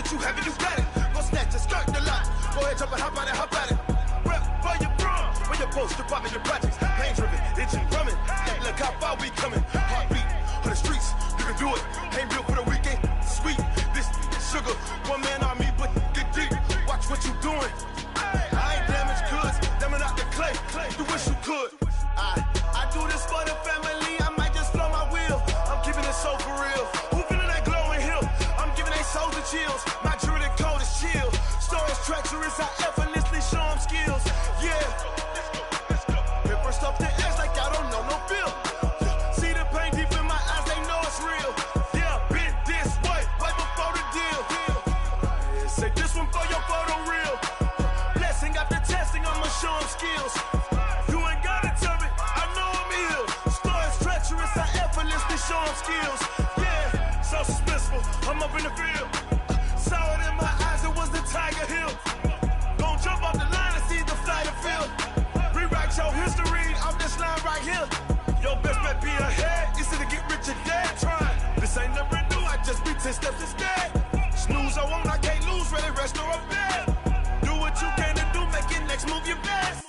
what you have and you got it. Go snatch a skirt the lot. Go ahead, jump and hop on it, hop at it. Rep for your prom. When your post, department, your projects. Pain driven, engine drumming. Hey, look how far we coming. Heartbeat on the streets. You can do it. Ain't built for the weekend. Sweet. This sugar. One man army, but get deep. Watch what you doing. I ain't damaged goods. Damn out the clay. You wish you could. I do this for the family. I might just blow my wheel. I'm keeping it so for real. Who feeling that glowing hill? I'm giving they souls the chills. My jewelry code is chill. Stories treacherous. I effortlessly show them skills. Yeah. Hit first off the edge like I don't know no feel. See the pain deep in my eyes. They know it's real. Yeah, been this way right before the deal. Say this one for your photo reel. Blessing after testing. I'ma show them skills. You ain't gotta tell me. I know I'm ill. Stories treacherous. I effortlessly show them skills. Yeah, so suspenseful. I'm up in the field. Saw it in my eyes. It was the Tiger Hill. Gon' jump off the line and see the flight of field. Rewrite your history. I'm this line right here. Your best bet be ahead. Easy to get rich or dead. Try. This ain't never new. I just be 10 steps instead. Snooze I won't. I can't lose. Ready, rest or a bed. Do what you can to do. Make your next move your best.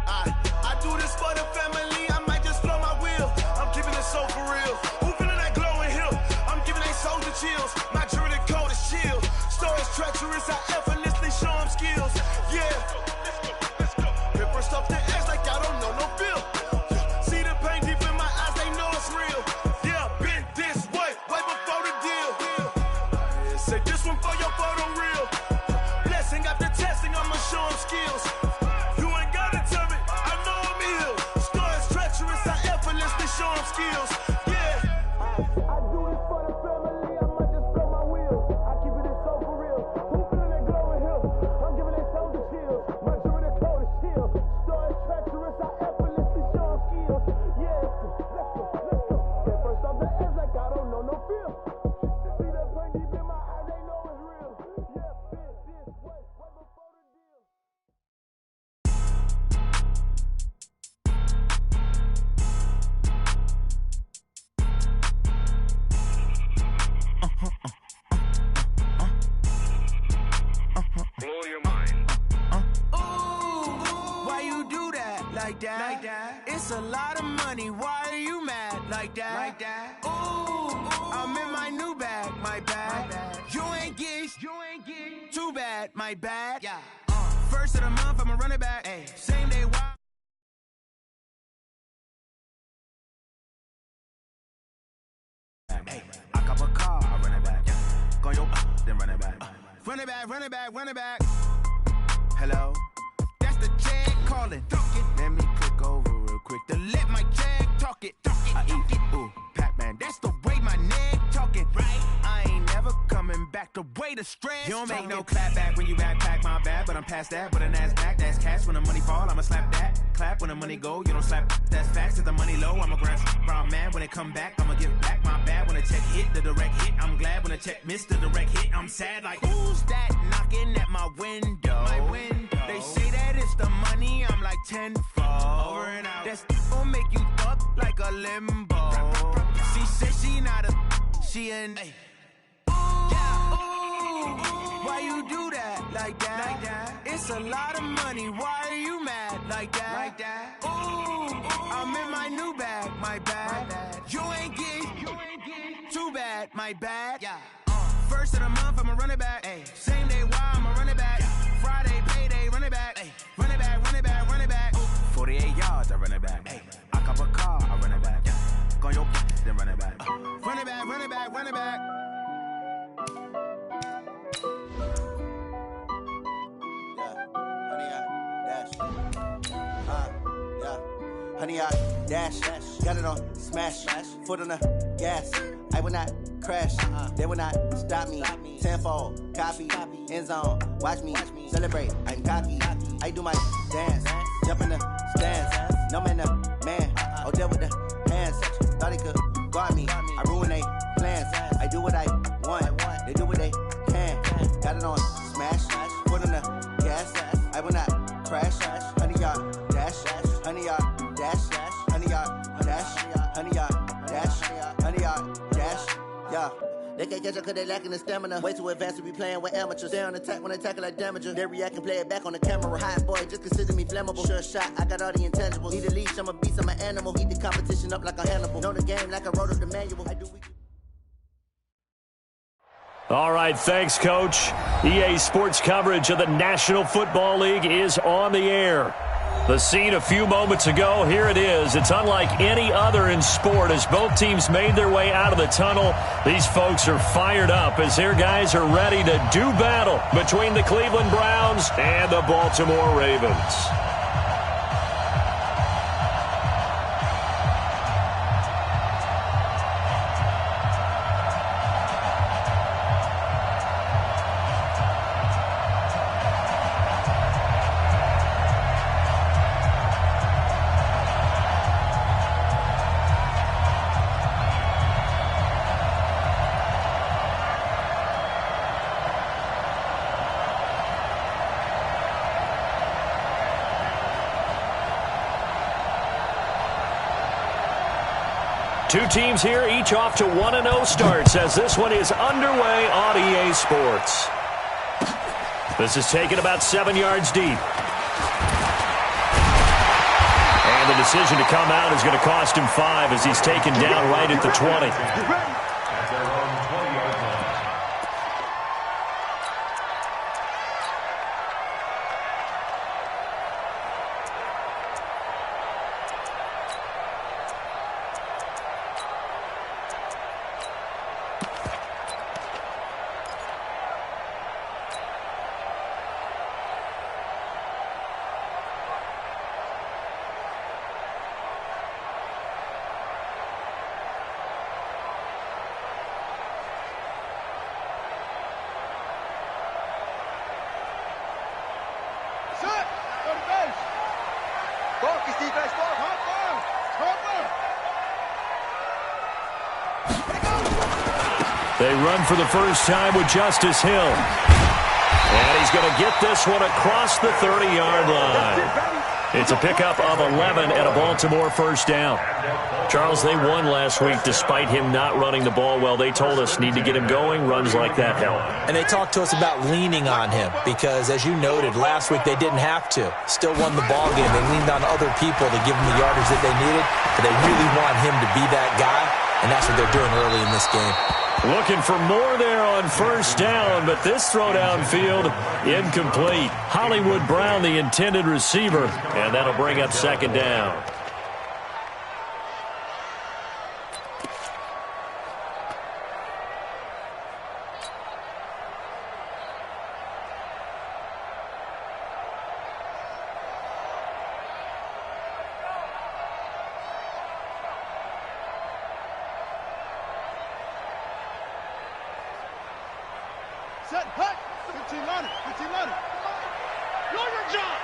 I do this for the family. I might just blow my wheel. I'm keeping it so for real. Who feeling that glowing hill? I'm giving they souls the chills. My jewelry code is chill. Stories treacherous. I effortlessly show them skills. Yeah. Hit first off the edge like I don't know no feel. See the pain deep in my eyes. They know it's real. Yeah, been this way right before the deal. Say this one for your photo reel. Blessing after testing. I'ma show them skills. You ain't gotta tell me. I know I'm ill. Stories treacherous. I effortlessly show them skills. Yeah. I do this for the family. I might just blow my wheel. I keep it so for real. Who feeling that glowing hill? I'm giving they souls the chills. My jewelry code is chill. Stories treacherous. I effortlessly show them skills. Yeah. Let's go. Hit first off the edge like I don't know no feel. See that pain deep in my eyes. They know it's real. Yeah, been this way right before the deal. Blow your mind. Ooh, why you do that like that? It's a lot of money. Why are you mad like that? Ooh, I'm in my new bag, my bad. You ain't get too bad, my bad. Yeah. First of the month, I'ma run it back. Ay. Same day, why? Hey, I cop a car, I run it back. Go yo, then run it back. Run it back. Hello, that's the check calling. Let me click over real quick to let my check talk it. I eat it, ooh, Pac-Man. That's the way my neck talking. Right, I ain't never coming back. The way the stress. You don't make no clap back when you backpack, my bad. But I'm past that. With a NASDAQ, that's cash. When the money fall, I'ma slap that. Clap when the money go, you don't slap. That's facts. If the money low, I'ma grab brown man. When it come back, I'ma give back my bad. When the check hit, the direct hit. I'm glad when the check missed the direct hit. I'm sad like, who's that knocking at my window? They say that it's the money. I'm like tenfold. Over and out. That's gon' make you up like a limbo. She said she not a, she an. Why you do that like that? It's a lot of money. Why are you mad like that? Ooh, I'm in my new bag, my bad. You ain't get too bad, my bad. Yeah. First of the month, I'ma run it back. Ay. Same day, why I'ma run it back. Friday, payday, run it back. Ay. Run it back. 48 yards, I run it back. Ay. I cop a car, I run it back. Go yo, then run it back. Run it back. Honey, I dash, got it on smash, foot on the gas. I will not crash, they will not stop me. Tenfold, copy, end zone, watch me celebrate. I'm cocky, I do my dance, jump in the stands. No man, the man, oh there with the hands. Thought he could guard me, I ruin they plans. I do what I want, they do what they can. Got it on smash, foot on the gas. I will not crash, honey, y'all dash, honey, y'all dash, honey, y'all dash, honey, y'all dash, honey, y'all dash, yeah. They can't catch up cause they lacking the stamina. Way too advanced to be playing with amateurs. They on attack when they tackle like damager. They react and play it back on the camera. Hot boy, just consider me flammable. Sure shot, I got all the intangibles. Need a leash, I'm a beast, I'm an animal. Eat the competition up like a Hannibal. Know the game like I wrote up the manual. I do we. All right, thanks, Coach. EA Sports coverage of the National Football League is on the air. The scene a few moments ago, here it is. It's unlike any other in sport as both teams made their way out of the tunnel. These folks are fired up as their guys are ready to do battle between the Cleveland Browns and the Baltimore Ravens. Two teams here, each off to 1-0 starts as this one is underway on EA Sports. This is taken about 7 yards deep. And the decision to come out is going to cost him 5 as he's taken down right at the 20. They run for the first time with Justice Hill. And he's going to get this one across the 30-yard line. It's a pickup of 11 and a Baltimore first down. Charles, they won last week despite him not running the ball well. They told us need to get him going. Runs like that help. And they talked to us about leaning on him because, as you noted, last week they didn't have to. Still won the ball game. They leaned on other people to give them the yardage that they needed, but they really want him to be that guy, and that's what they're doing early in this game. Looking for more there on first down, but this throw downfield incomplete. Hollywood Brown, the intended receiver, and that'll bring up second down. Set, hut, 15 line, 15 line. Lawyer John.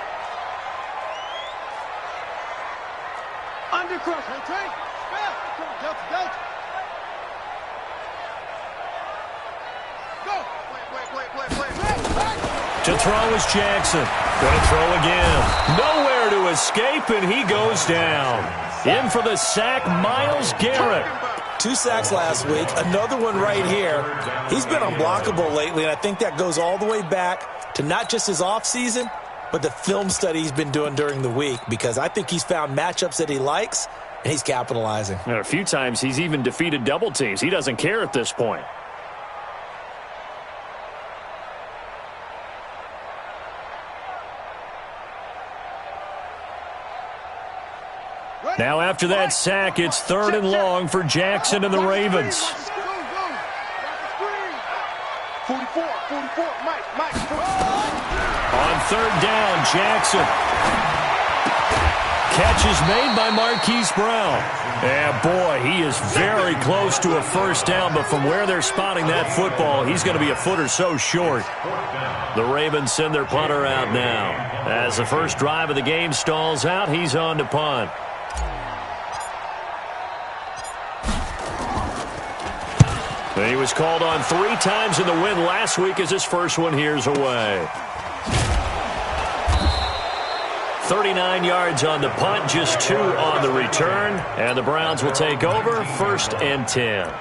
Under crush, maintain. Spell. Delta, Delta. Go. Play. To throw is Jackson. Going to throw again. Nowhere to escape, and he goes down. In for the sack, Myles Garrett. 2 sacks last week, another one right here. He's been unblockable lately, and I think that goes all the way back to not just his offseason, but the film study he's been doing during the week, because I think he's found matchups that he likes, and he's capitalizing. And a few times he's even defeated double teams. He doesn't care at this point. Now after that sack, it's 3rd and long for Jackson and the Ravens. 44, Mike. On 3rd down, Jackson. Catch is made by Marquise Brown. And boy, he is very close to a first down, but from where they're spotting that football, he's going to be a foot or so short. The Ravens send their punter out now. As the first drive of the game stalls out, he's on to punt. He was called on 3 times in the win last week as his first one here's away. 39 yards on the punt, just 2 on the return, and the Browns will take over 1st and 10.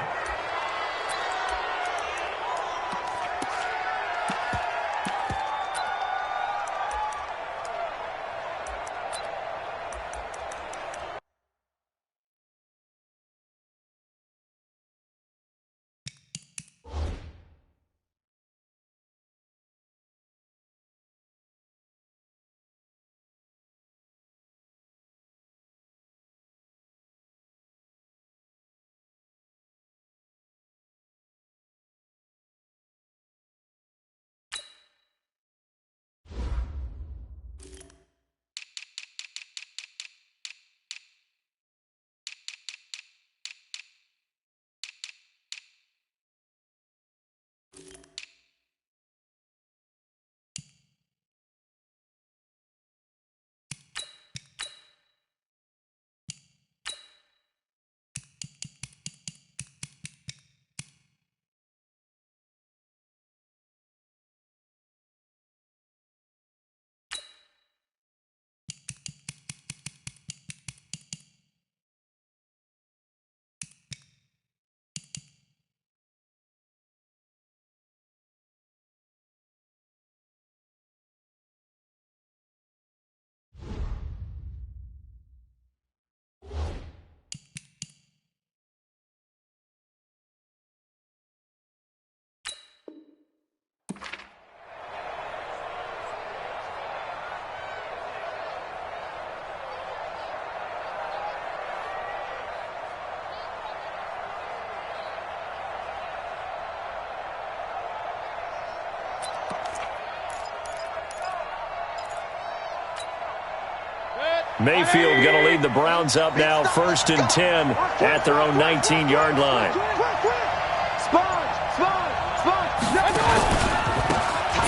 Mayfield going to lead the Browns up now, 1st and 10 at their own 19-yard line.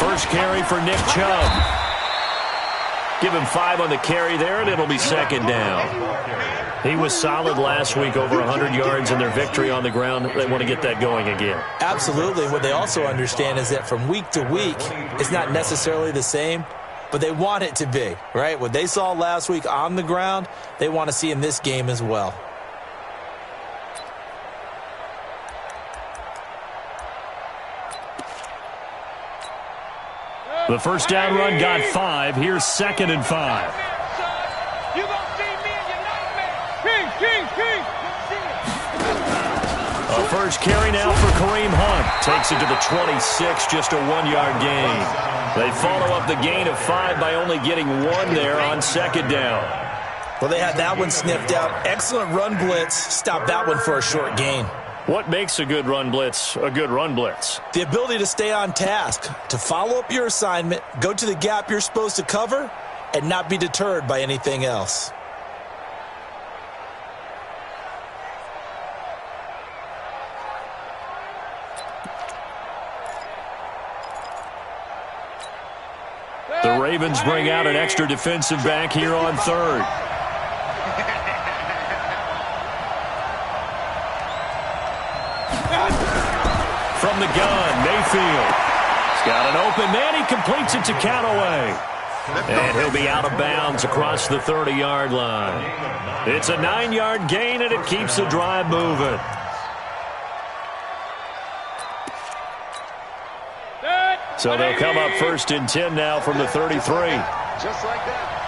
First carry for Nick Chubb. Give him 5 on the carry there, and it'll be 2nd down. He was solid last week, over 100 yards in their victory on the ground. They want to get that going again. Absolutely. What they also understand is that from week to week, it's not necessarily the same, but they want it to be, right? What they saw last week on the ground, they want to see in this game as well. The first down run got 5. Here's 2nd and 5. A first carry now for Kareem Hunt. Takes it to the 26, just a 1-yard gain. They follow up the gain of 5 by only getting 1 there on 2nd down. Well, they had that one sniffed out. Excellent run blitz. Stopped that one for a short gain. What makes a good run blitz a good run blitz? The ability to stay on task, to follow up your assignment, go to the gap you're supposed to cover, and not be deterred by anything else. The Ravens bring out an extra defensive back here on 3rd. From the gun, Mayfield. He's got an open man. He completes it to Callaway. And he'll be out of bounds across the 30-yard line. It's a 9-yard gain, and it keeps the drive moving. So they'll come up 1st and 10 now from the 33. Just like that.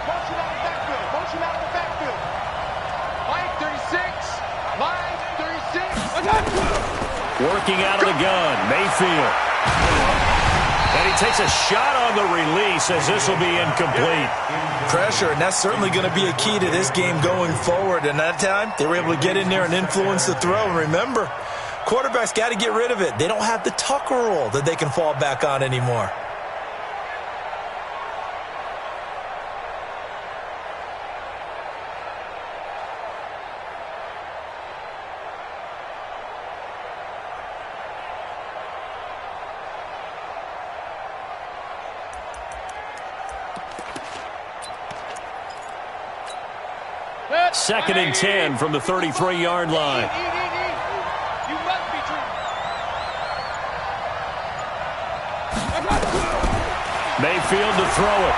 Motion out of the backfield. Motion out of the backfield. Mike 36. Working out of the gun, Mayfield. And he takes a shot on the release as this will be incomplete. Pressure, and that's certainly going to be a key to this game going forward. And that time, they were able to get in there and influence the throw. And remember, quarterbacks got to get rid of it. They don't have the Tucker rule that they can fall back on anymore. Second and 10 from the 33-yard line. Mayfield to throw it.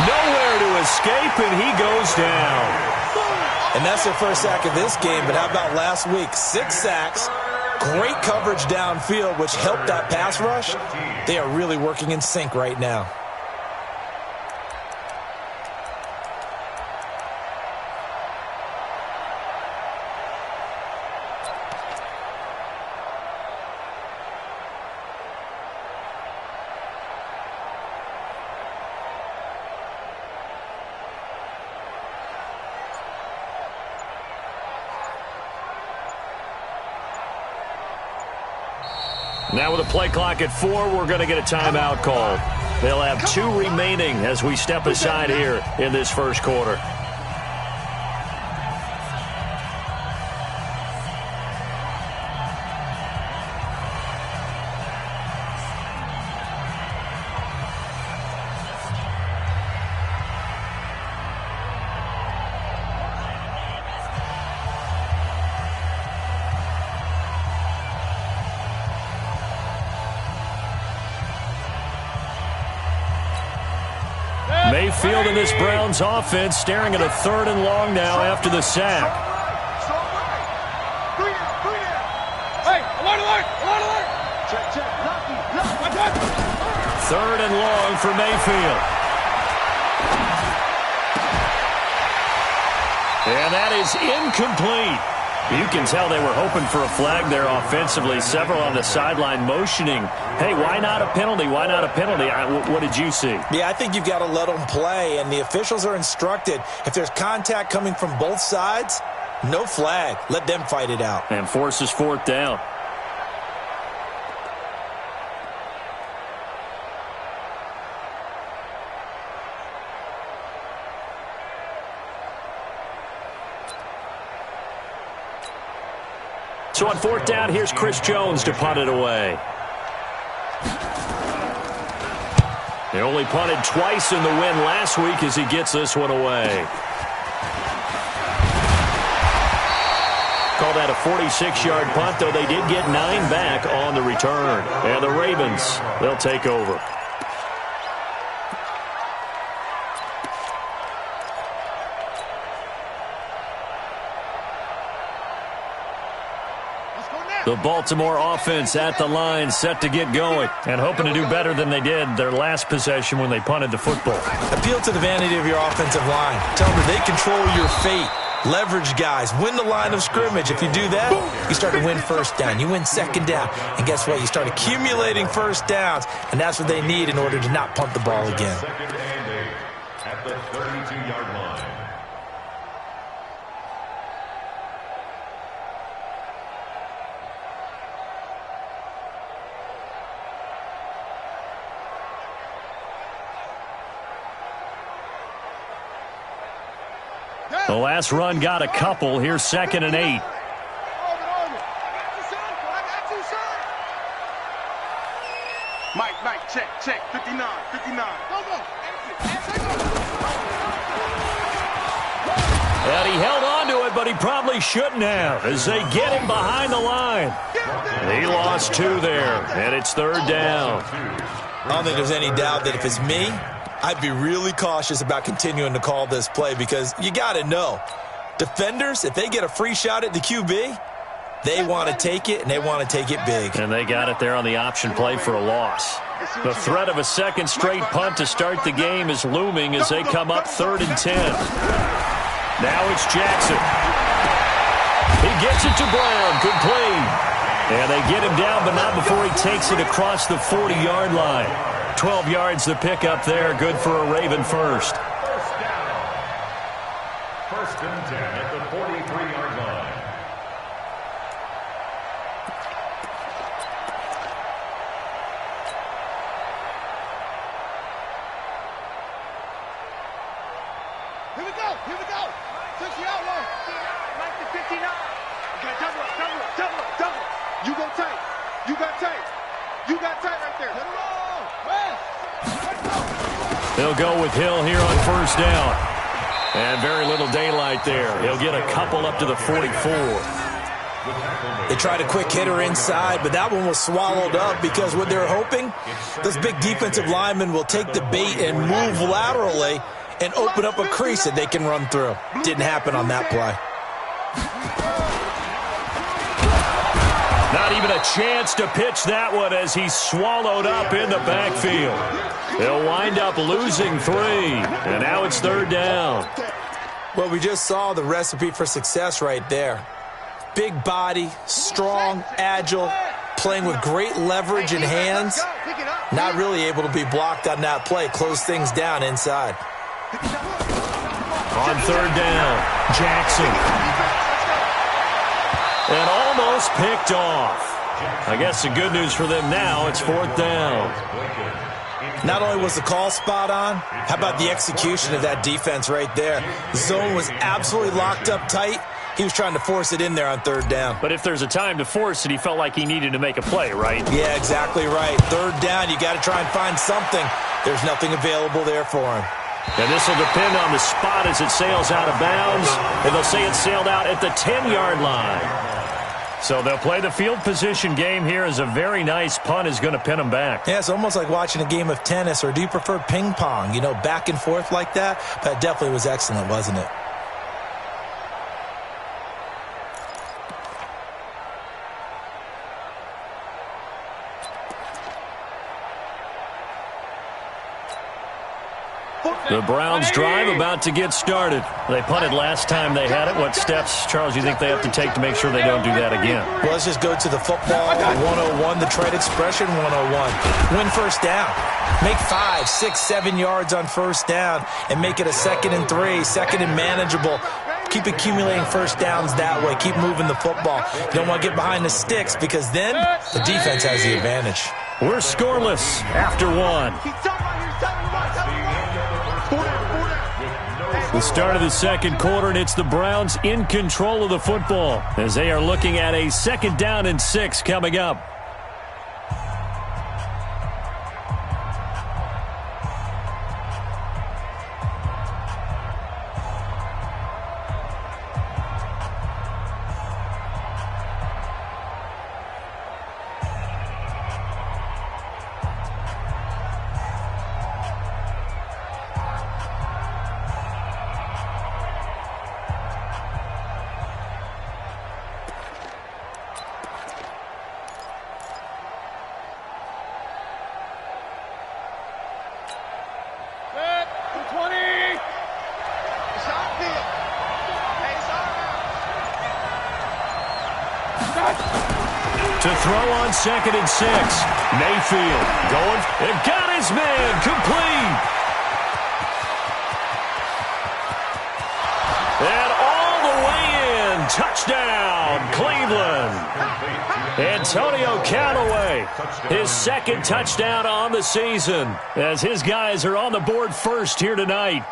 Nowhere to escape, and he goes down. And that's their first sack of this game, but how about last week? 6 sacks, great coverage downfield, which helped that pass rush. They are really working in sync right now. Now with a play clock at 4, we're going to get a timeout called. They'll have 2 remaining as we step aside here in this first quarter. Mayfield in this Browns offense staring at a 3rd and long now after the sack. Hey, alert! 3rd and long for Mayfield. And that is incomplete. You can tell they were hoping for a flag there offensively. Several on the sideline motioning, hey, why not a penalty? Why not a penalty? What did you see? Yeah, I think you've got to let them play, and the officials are instructed. If there's contact coming from both sides, no flag. Let them fight it out. And forces 4th down. So on 4th down, here's Chris Jones to punt it away. He only punted twice in the win last week as he gets this one away. Call that a 46-yard punt, though they did get 9 back on the return. And the Ravens, they'll take over. The Baltimore offense at the line, set to get going, and hoping to do better than they did their last possession when they punted the football. Appeal to the vanity of your offensive line. Tell them they control your fate. Leverage guys. Win the line of scrimmage. If you do that, you start to win first down. You win second down. And guess what? You start accumulating first downs, and that's what they need in order to not punt the ball again. At the 32-yard line. The last run got a couple. Here's 2nd and 8. Mike, check, 59. And he held on to it, but he probably shouldn't have as they get him behind the line. He lost 2 there, and it's 3rd down. I don't think there's any doubt that if it's me, I'd be really cautious about continuing to call this play because you got to know, defenders, if they get a free shot at the QB, they want to take it, and they want to take it big. And they got it there on the option play for a loss. The threat of a second straight punt to start the game is looming as they come up 3rd and 10. Now it's Jackson. He gets it to Brown. Good play. And they get him down, but not before he takes it across the 40-yard line. 12 yards the pickup there. Good for a Raven first. First down. 1st and 10 at the 43-yard line. Here we go. 60 out low. Like the 59. You got double up. You go tight. You got tight right there. They'll go with Hill here on 1st down. And very little daylight there. He'll get a couple up to the 44. They tried a quick hitter inside, but that one was swallowed up because what they're hoping, those big defensive linemen will take the bait and move laterally and open up a crease that they can run through. Didn't happen on that play. Not even a chance to pitch that one as he's swallowed up in the backfield. They'll wind up losing 3, and now it's 3rd down. Well, we just saw the recipe for success right there. Big body, strong, agile, playing with great leverage in hands. Not really able to be blocked on that play. Close things down inside. On 3rd down, Jackson. And almost picked off. I guess the good news for them now, it's 4th down. Not only was the call spot on, how about the execution of that defense right there? The zone was absolutely locked up tight. He was trying to force it in there on 3rd down. But if there's a time to force it, he felt like he needed to make a play, right? Yeah, exactly right. 3rd down, you got to try and find something. There's nothing available there for him. And this will depend on the spot as it sails out of bounds. And they'll say it sailed out at the 10-yard line. So they'll play the field position game here as a very nice punt is going to pin them back. Yeah, it's almost like watching a game of tennis, or do you prefer ping pong? You know, back and forth like that? That definitely was excellent, wasn't it? The Browns drive about to get started. They punted last time they had it. What steps, Charles, you think they have to take to make sure they don't do that again? Well, let's just go to the football 101, the trade expression 101. Win first down. Make 5, 6, 7 yards on first down and make it a 2nd and 3, 2nd and manageable. Keep accumulating first downs that way. Keep moving the football. You don't want to get behind the sticks because then the defense has the advantage. We're scoreless after 1. The start of the second quarter, and it's the Browns in control of the football as they are looking at a 2nd down and 6 coming up. To throw on 2nd and 6. Mayfield going and got his man complete. And all the way in. Touchdown, Cleveland. Antonio Callaway, his 2nd touchdown on the season as his guys are on the board first here tonight.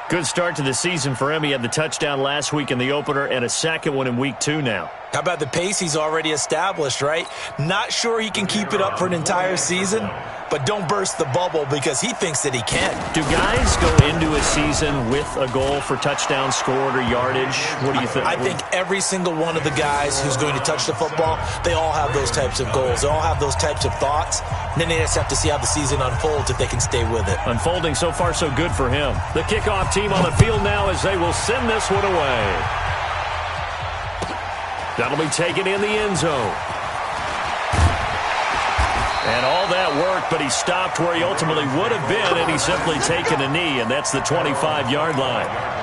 Good start to the season for him. He had the touchdown last week in the opener and a 2nd one in week 2 now. How about the pace he's already established, right? Not sure he can keep it up for an entire season, but don't burst the bubble because he thinks that he can. Do guys go into a season with a goal for touchdown scored or yardage? What do you think? I think every single one of the guys who's going to touch the football, they all have those types of goals. They all have those types of thoughts. And then they just have to see how the season unfolds if they can stay with it. Unfolding so far so good for him. The kickoff team on the field now as they will send this one away. That'll be taken in the end zone. And all that work, but he stopped where he ultimately would have been, and he's simply taken a knee, and that's the 25-yard line.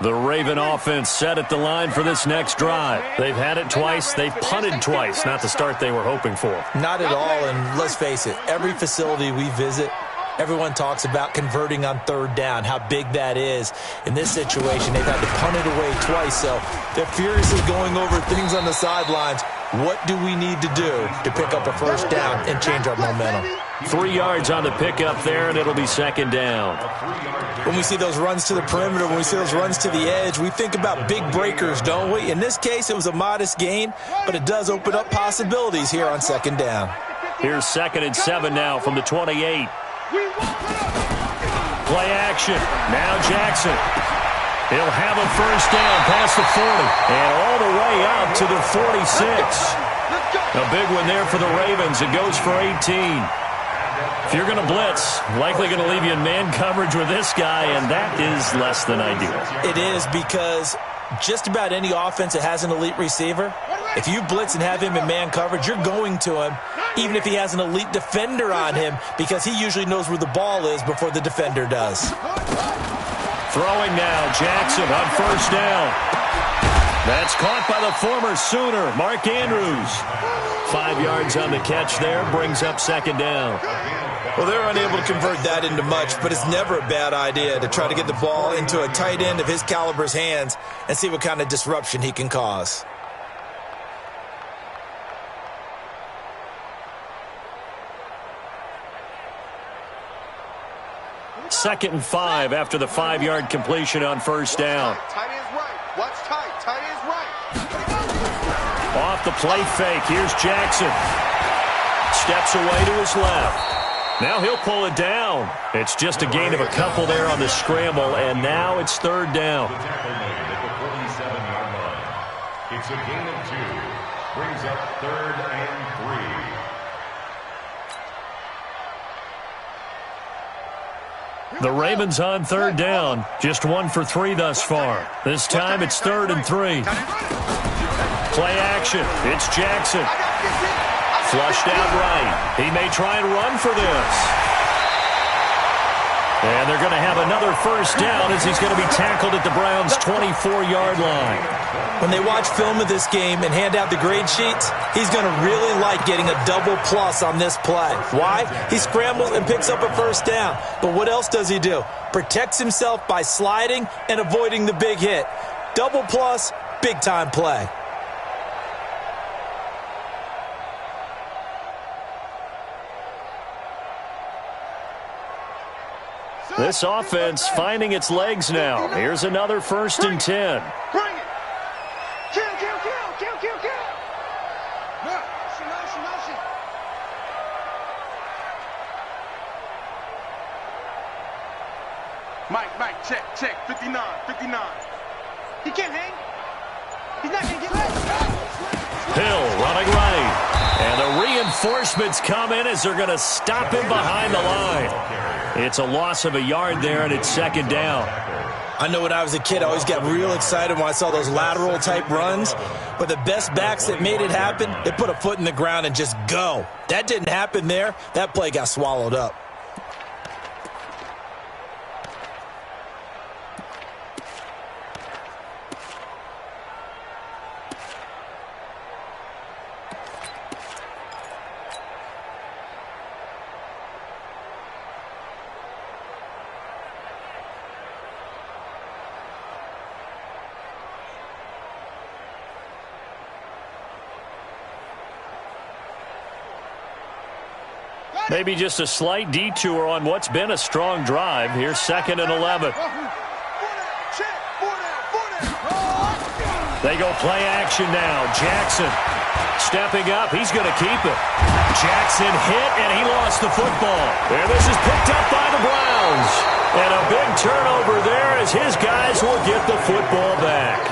The Raven offense set at the line for this next drive. They've had it twice. They've punted twice. Not the start they were hoping for. Not at all, and let's face it, every facility we visit, everyone talks about converting on 3rd down, how big that is. In this situation, they've had to punt it away twice, so they're furiously going over things on the sidelines. What do we need to do to pick up a 1st down and change our momentum? 3 yards on the pickup there, and it'll be 2nd down. When we see those runs to the perimeter, when we see those runs to the edge, we think about big breakers, don't we? In this case, it was a modest gain, but it does open up possibilities here on 2nd down. Here's 2nd and 7 now from the 28. Play action. Now Jackson. He'll have a 1st down past the 40 and all the way out to the 46. A big one there for the Ravens. It goes for 18. If you're going to blitz, likely going to leave you in man coverage with this guy, and that is less than ideal. It is, because just about any offense that has an elite receiver, if you blitz and have him in man coverage, you're going to him, even if he has an elite defender on him, because he usually knows where the ball is before the defender does. Throwing now, Jackson on 1st down. That's caught by the former Sooner, Mark Andrews. 5 yards on the catch there, brings up 2nd down. Well, they're unable to convert that into much, but it's never a bad idea to try to get the ball into a tight end of his caliber's hands and see what kind of disruption he can cause. Second and 5 after the 5-yard completion on 1st down. Tight end's right. Watch tight. Tight end's right. Off the play fake. Here's Jackson. Steps away to his left. Now he'll pull it down. It's just a gain of a couple there on the scramble, and now it's 3rd down. It's a gain of 2. Brings up 3rd and 3. The Ravens on 3rd down. Just 1 for 3 thus far. This time it's 3rd and 3. Play action. It's Jackson. Flushed out right. He may try and run for this. And they're going to have another first down as he's going to be tackled at the Browns' 24-yard line. When they watch film of this game and hand out the grade sheets, he's going to really like getting a double plus on this play. Why? He scrambles and picks up a first down. But what else does he do? Protects himself by sliding and avoiding the big hit. Double plus, big-time play. This offense finding its legs now. Here's another 1st and 10. Bring it. Kill. Motion. Mike, check. 59. He can't hang. He's not going to get it. Hill running right. And the reinforcements come in as they're going to stop him behind the line. It's a loss of a yard there, and it's 2nd down. I know when I was a kid, I always got real excited when I saw those lateral-type runs. But the best backs that made it happen, they put a foot in the ground and just go. That didn't happen there. That play got swallowed up. Maybe just a slight detour on what's been a strong drive. Here's 2nd and 11. They go play action now. Jackson stepping up. He's going to keep it. Jackson hit, and he lost the football. And this is picked up by the Browns. And a big turnover there as his guys will get the football back.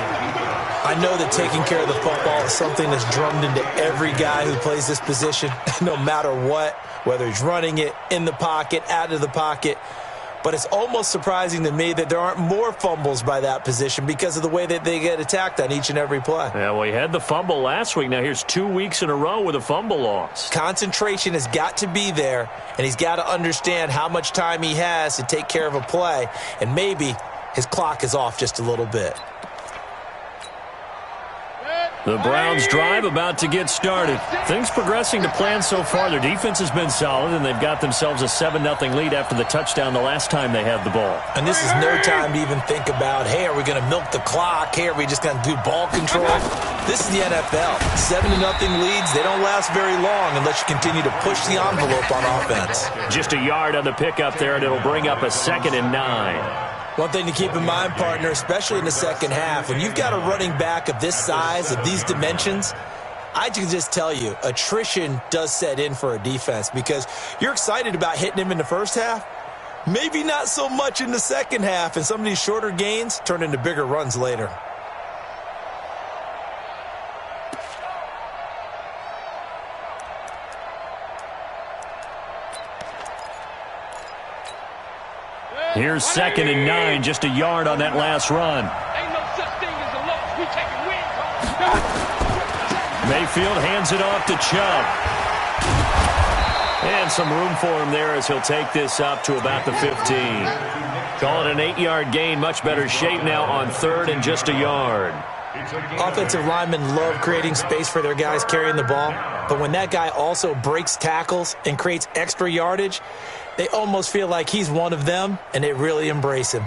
I know that taking care of the football is something that's drummed into every guy who plays this position, no matter what, whether he's running it, in the pocket, out of the pocket. But it's almost surprising to me that there aren't more fumbles by that position because of the way that they get attacked on each and every play. Yeah, well, he had the fumble last week. Now here's 2 weeks in a row with a fumble loss. Concentration has got to be there, and he's got to understand how much time he has to take care of a play, and maybe his clock is off just a little bit. The Browns drive about to get started. Things progressing to plan so far. Their defense has been solid, and they've got themselves a 7-0 lead after the touchdown the last time they had the ball. And this is no time to even think about, hey, are we going to milk the clock? Hey, are we just going to do ball control? This is the NFL. 7-0 leads, they don't last very long unless you continue to push the envelope on offense. Just a yard on the pickup there, and it'll bring up a 2nd and 9. One thing to keep in mind, partner, especially in the second half, when you've got a running back of this size, of these dimensions, I can just tell you, attrition does set in for a defense because you're excited about hitting him in the first half, maybe not so much in the second half, and some of these shorter gains turn into bigger runs later. Here's 2nd and 9, just a yard on that last run. Ain't no such thing as a loss. We taking wins. Mayfield hands it off to Chubb. And some room for him there as he'll take this up to about the 15. Call it an 8-yard gain, much better shape now on 3rd and just a yard. Offensive linemen love creating space for their guys carrying the ball, but when that guy also breaks tackles and creates extra yardage, they almost feel like he's one of them, and they really embrace him.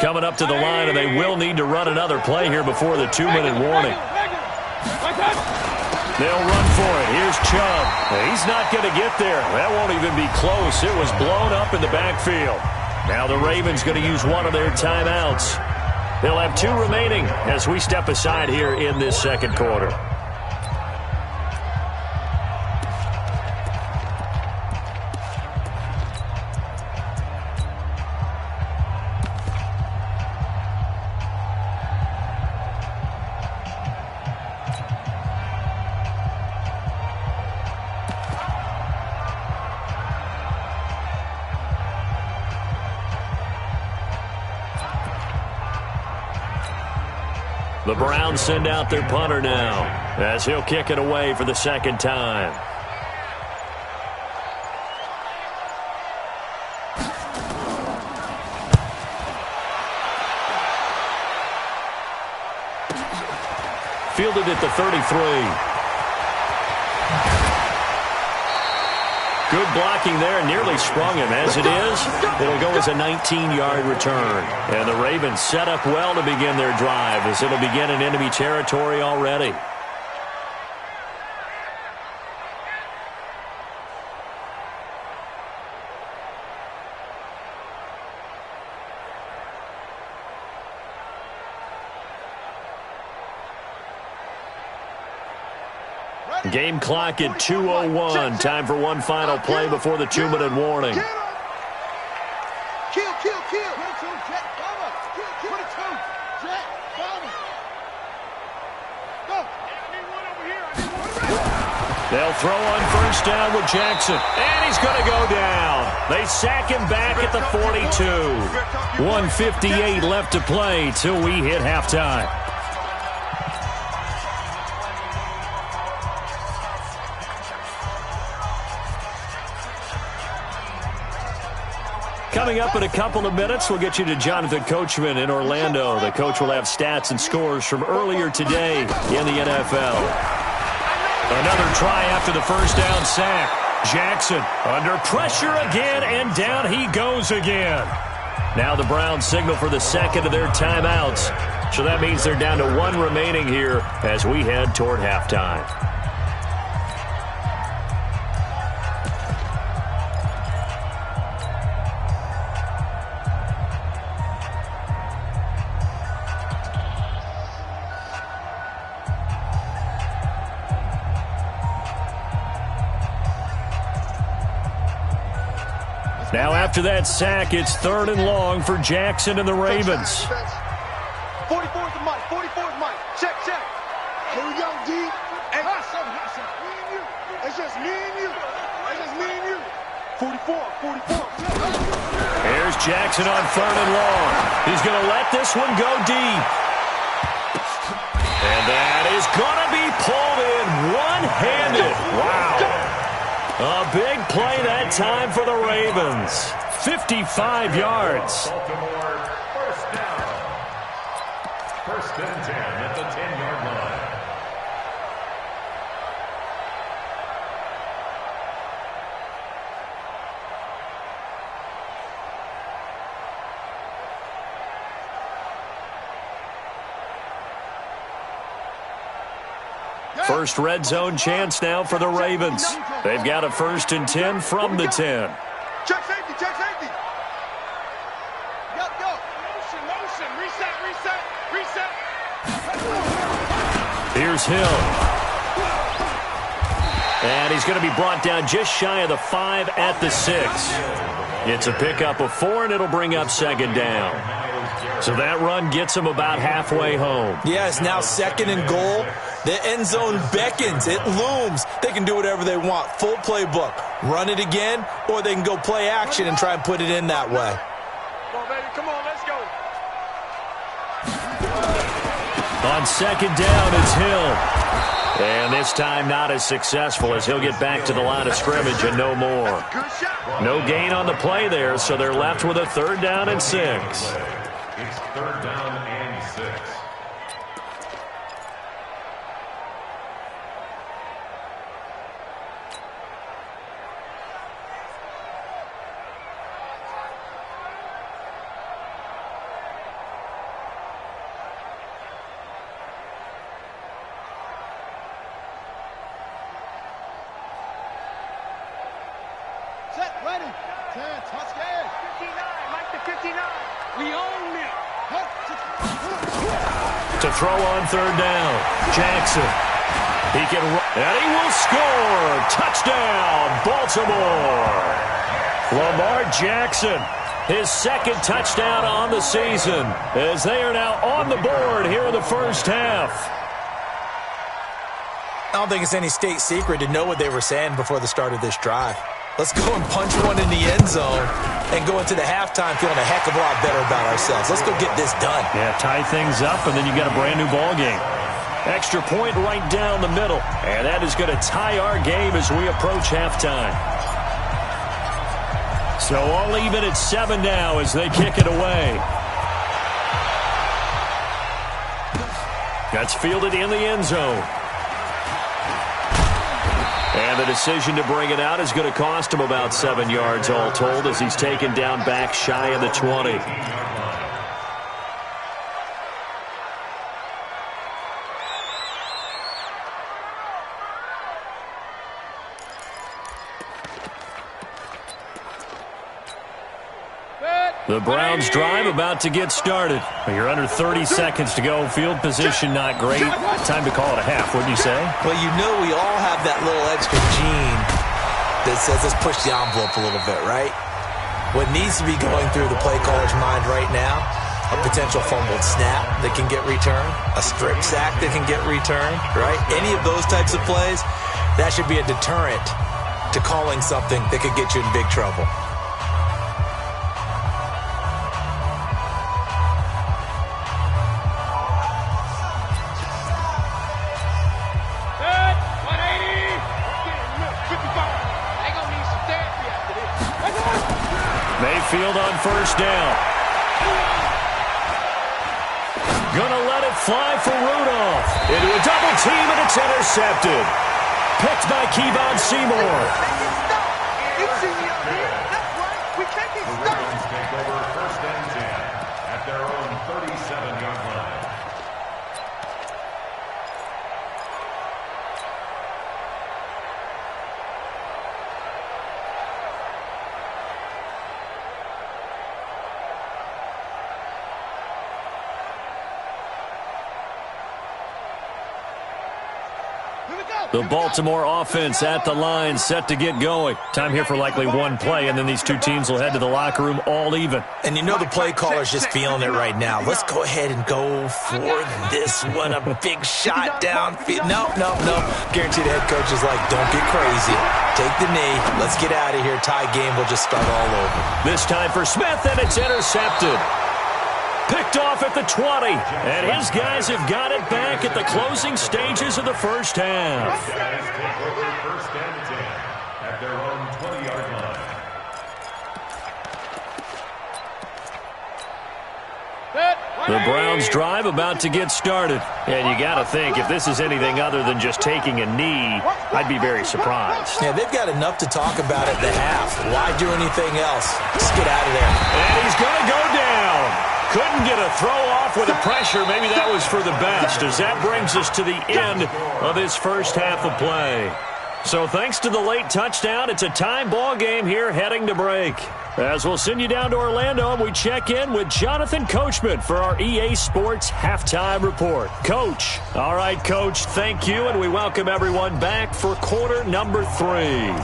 Coming up to the line, and they will need to run another play here before the 2-minute warning. They'll run for it. Here's Chubb. He's not going to get there. That won't even be close. It was blown up in the backfield. Now the Ravens going to use one of their timeouts. They'll have 2 remaining as we step aside here in this second quarter. The Browns send out their punter now as he'll kick it away for the second time. Fielded at the 33. Good blocking there, nearly sprung him. As it is, it'll go as a 19-yard return. And the Ravens set up well to begin their drive as it'll begin in enemy territory already. Game clock at 2:01. Time for one final play before the 2-minute warning. Kill, kill, kill. 22, Jack, bomber. 22, Jack, bomber. Go. They'll throw on first down with Jackson. And he's going to go down. They sack him back at the 42. 1:58 left to play till we hit halftime. Coming up in a couple of minutes, we'll get you to Jonathan Coachman in Orlando. The coach will have stats and scores from earlier today in the NFL. Another try after the first down sack. Jackson under pressure again, and down he goes again. Now the Browns signal for the second of their timeouts. So that means they're down to one remaining here as we head toward halftime. Now after that sack, it's 3rd and long for Jackson and the Ravens. 44's the mic. 44's mic. Check, check. Here we go, D. Hey, me and you. It's just me and you. It's just me and you. 44. Here's Jackson on 3rd and long. He's going to let this one go deep. And that is going to be pulled in one-handed. Wow. A big play that time for the Ravens. 55 yards. Baltimore, first down. 1st and 10 at the 10-yard line. First red zone chance now for the Ravens. They've got a 1st and 10 from the 10. Check safety, check safety. Go. Motion. Reset. Here's Hill. And he's going to be brought down just shy of the 5 at the 6. It's a pickup of 4, and it'll bring up 2nd down. So that run gets him about halfway home. Yeah, it's now 2nd and goal. The end zone beckons. It looms. They can do whatever they want. Full playbook. Run it again, or they can go play action and try and put it in that way. Come on, baby. Come on, let's go. On 2nd down, it's Hill. And this time not as successful as he'll get back to the line of scrimmage and no more. No gain on the play there, so they're left with a 3rd down and 6. It's 3rd down and 6. Set, ready. 10, touchdown. 59, Mike to 59. We own it. To throw on 3rd down, Jackson. He can run, and he will score. Touchdown, Baltimore. Lamar Jackson, his 2nd touchdown on the season, as they are now on the board here in the first half. I don't think it's any state secret to know what they were saying before the start of this drive. Let's go and punch one in the end zone and go into the halftime feeling a heck of a lot better about ourselves. Let's go get this done. Yeah, tie things up, and then you got a brand new ball game. Extra point right down the middle, and that is going to tie our game as we approach halftime. So all even at 7 now as they kick it away. That's fielded in the end zone. And the decision to bring it out is going to cost him about 7 yards all told as he's taken down back shy of the 20. The Browns drive about to get started. You're under 30 seconds to go. Field position not great. Time to call it a half, wouldn't you say? Well, you know we all have that little extra gene that says let's push the envelope a little bit, right? What needs to be going through the play caller's mind right now, a potential fumbled snap that can get returned, a strip sack that can get returned, right? Any of those types of plays, that should be a deterrent to calling something that could get you in big trouble. Mayfield on first down. Gonna let it fly for Rudolph. Into a double team, and it's intercepted. Picked by Kevon Seymour. We can't get stuck. Take over first and 10 at their own 37-yard line. The Baltimore offense at the line, set to get going. Time here for likely one play, and then these two teams will head to the locker room all even. And you know the play caller's just feeling it right now. Let's go ahead and go for this one. A big shot downfield. No. Guaranteed the head coach is like, don't get crazy. Take the knee. Let's get out of here. Tie game will just start all over. This time for Smith, and it's intercepted. Picked off at the 20, and his guys have got it back at the closing stages of the first half. Guys take over first and 10 at their own 20-yard line. The Browns drive about to get started. And you got to think, if this is anything other than just taking a knee, I'd be very surprised. Yeah, they've got enough to talk about at the half. Why do anything else? Just get out of there. And he's going to go down. Couldn't get a throw off with the pressure. Maybe that was for the best, as that brings us to the end of this first half of play. So thanks to the late touchdown, it's a time ball game here heading to break. As we'll send you down to Orlando, and we check in with Jonathan Coachman for our EA Sports Halftime Report. Coach. All right, Coach, thank you, and we welcome everyone back for quarter number 3.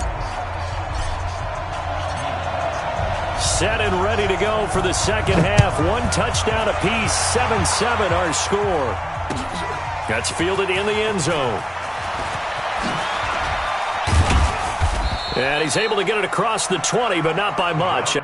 Set and ready to go for the second half. One touchdown apiece, 7-7 our score. That's fielded in the end zone. And he's able to get it across the 20, but not by much.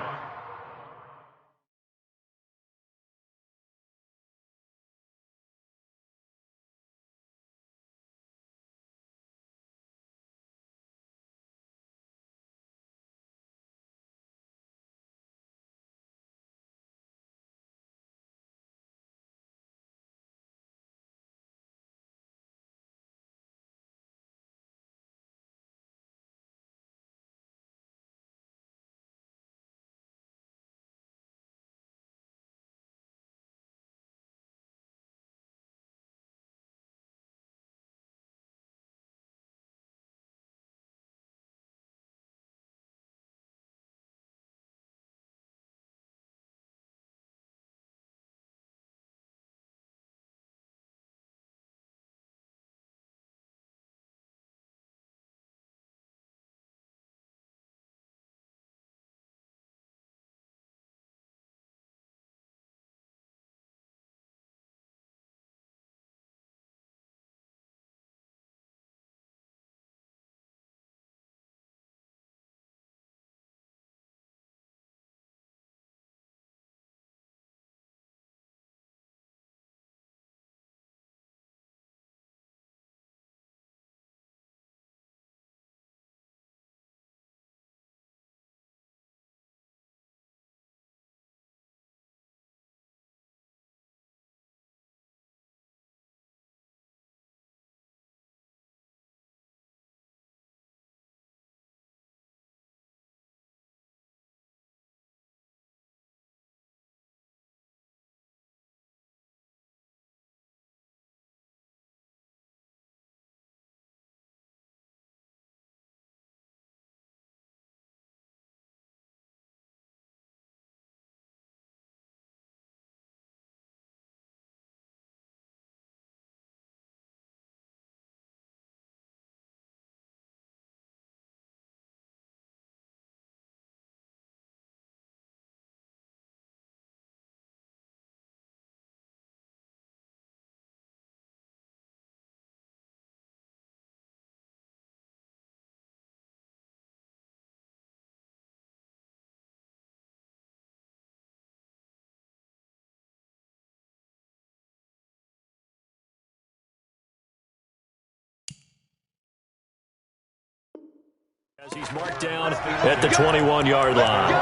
As he's marked down at the 21-yard line.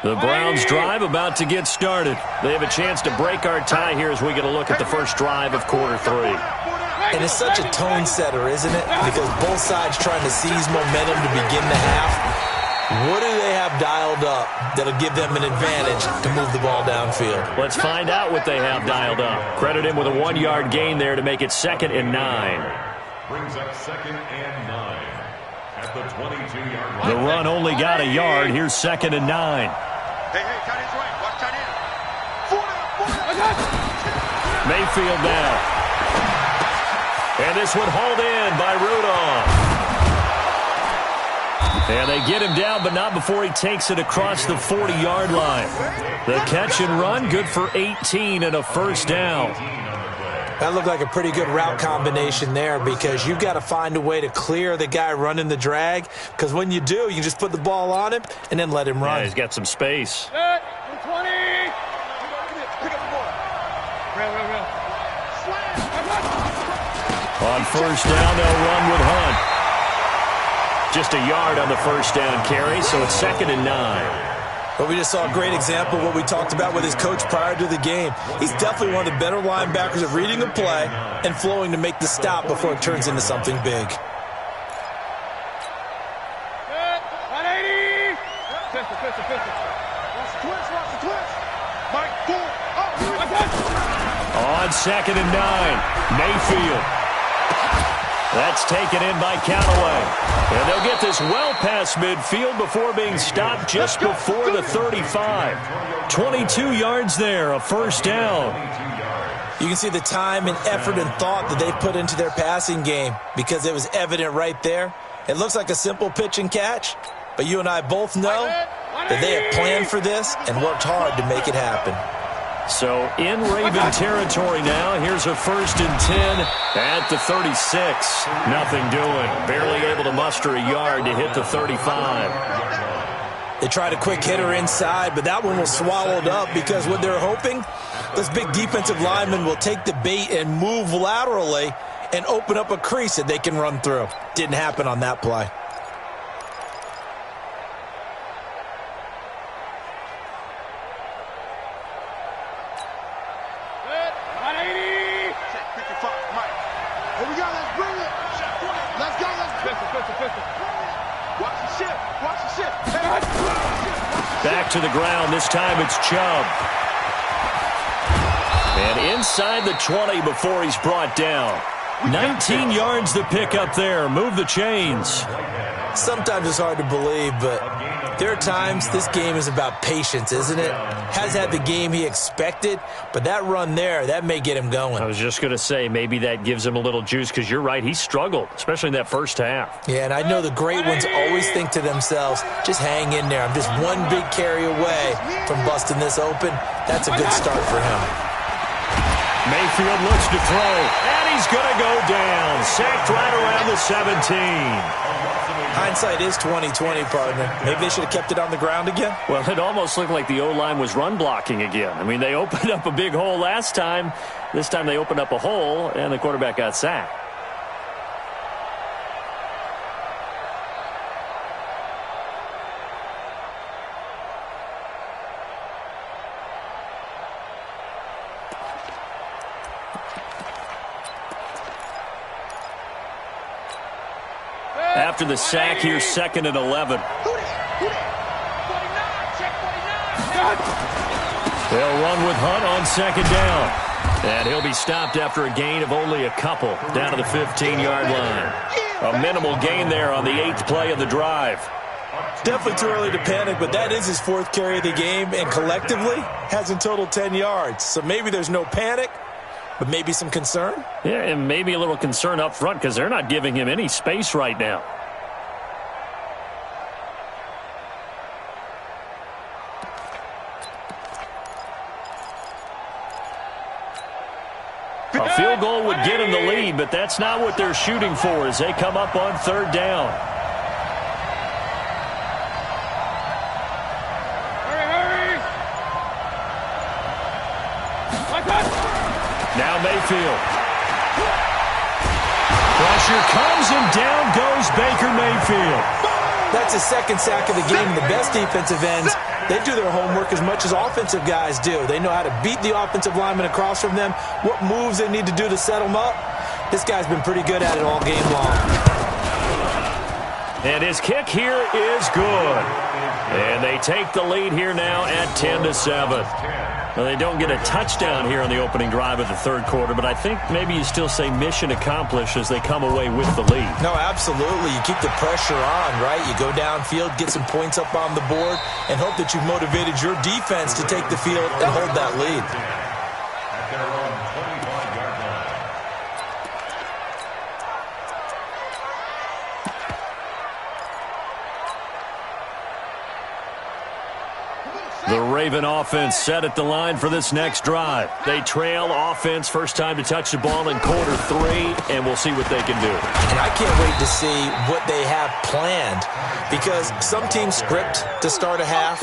The Browns drive about to get started. They have a chance to break our tie here as we get a look at the first drive of quarter 3. And it's such a tone setter, isn't it? Because both sides trying to seize momentum to begin the half. What do they have dialed up that'll give them an advantage to move the ball downfield? Let's find out what they have dialed up. Credit him with a 1-yard gain there to make it 2nd and 9. Brings up 2nd and 9 at the 22-yard line. The run only got a yard. Here's 2nd and 9. Hey, tight end's right. Watch tight end. Mayfield now. And this one hauled in by Rudolph. And they get him down, but not before he takes it across the 40-yard line. The catch and run, good for 18 and a first down. That looked like a pretty good route combination there because you've got to find a way to clear the guy running the drag, because when you do, you just put the ball on him and then let him run. Yeah, he's got some space. 20. Pick up the ball. Real. On first down, they'll run with Hunt. Just a yard on the first down carry, so it's 2nd and 9. But we just saw a great example of what we talked about with his coach prior to the game. He's definitely one of the better linebackers at reading a play and flowing to make the stop before it turns into something big. 180. Pistol. Watch the twist. Mike, boom. On 2nd and 9, Mayfield. That's taken in by Callaway. And they'll get this well past midfield before being stopped just before the 35. 22 yards there, a first down. You can see the time and effort and thought that they put into their passing game because it was evident right there. It looks like a simple pitch and catch, but you and I both know that they have planned for this and worked hard to make it happen. So in Raven territory now. Here's a 1st and 10 at the 36. Nothing doing. Barely able to muster a yard to hit the 35. They tried a quick hitter inside, but that one was swallowed up because what they're hoping, this big defensive lineman will take the bait and move laterally and open up a crease that they can run through. Didn't happen on that play. Back to the ground. This time it's Chubb. And inside the 20 before he's brought down. 19 yards to pick up there. Move the chains. Sometimes it's hard to believe, but there are times this game is about patience, isn't it? Has had the game he expected, but that run there, that may get him going. I was just going to say, maybe that gives him a little juice, because you're right, he struggled, especially in that first half. Yeah, and I know the great ones always think to themselves, just hang in there. I'm just one big carry away from busting this open. That's a good start for him. Mayfield looks to throw, and he's going to go down. Sacked right around the 17. Hindsight is 20/20, partner. Maybe they should have kept it on the ground again. Well, it almost looked like the O-line was run blocking again. I mean, they opened up a big hole last time. This time they opened up a hole, and the quarterback got sacked. After the sack, here's 2nd and 11. They'll run with Hunt on 2nd down. And he'll be stopped after a gain of only a couple down to the 15-yard line. A minimal gain there on the 8th play of the drive. Definitely too early to panic, but that is his 4th carry of the game, and collectively has in total 10 yards. So maybe there's no panic, but maybe some concern? Yeah, and maybe a little concern up front because they're not giving him any space right now. A field goal would get them the lead, but that's not what they're shooting for as they come up on third down. Hurry! Now Mayfield. Pressure comes and down goes Baker Mayfield. That's his second sack of the game. The best defensive ends, they do their homework as much as offensive guys do. They know how to beat the offensive lineman across from them, what moves they need to do to set them up. This guy's been pretty good at it all game long. And his kick here is good. And they take the lead here now at 10-7. Well, they don't get a touchdown here on the opening drive of the third quarter, but I think maybe you still say mission accomplished as they come away with the lead. No, absolutely. You keep the pressure on, right? You go downfield, get some points up on the board, and hope that you've motivated your defense to take the field and hold that lead. At their own 25-yard line. The Raven offense set at the line for this next drive. They trail offense, first time to touch the ball in quarter 3, and we'll see what they can do. And I can't wait to see what they have planned, because some teams script to start a half.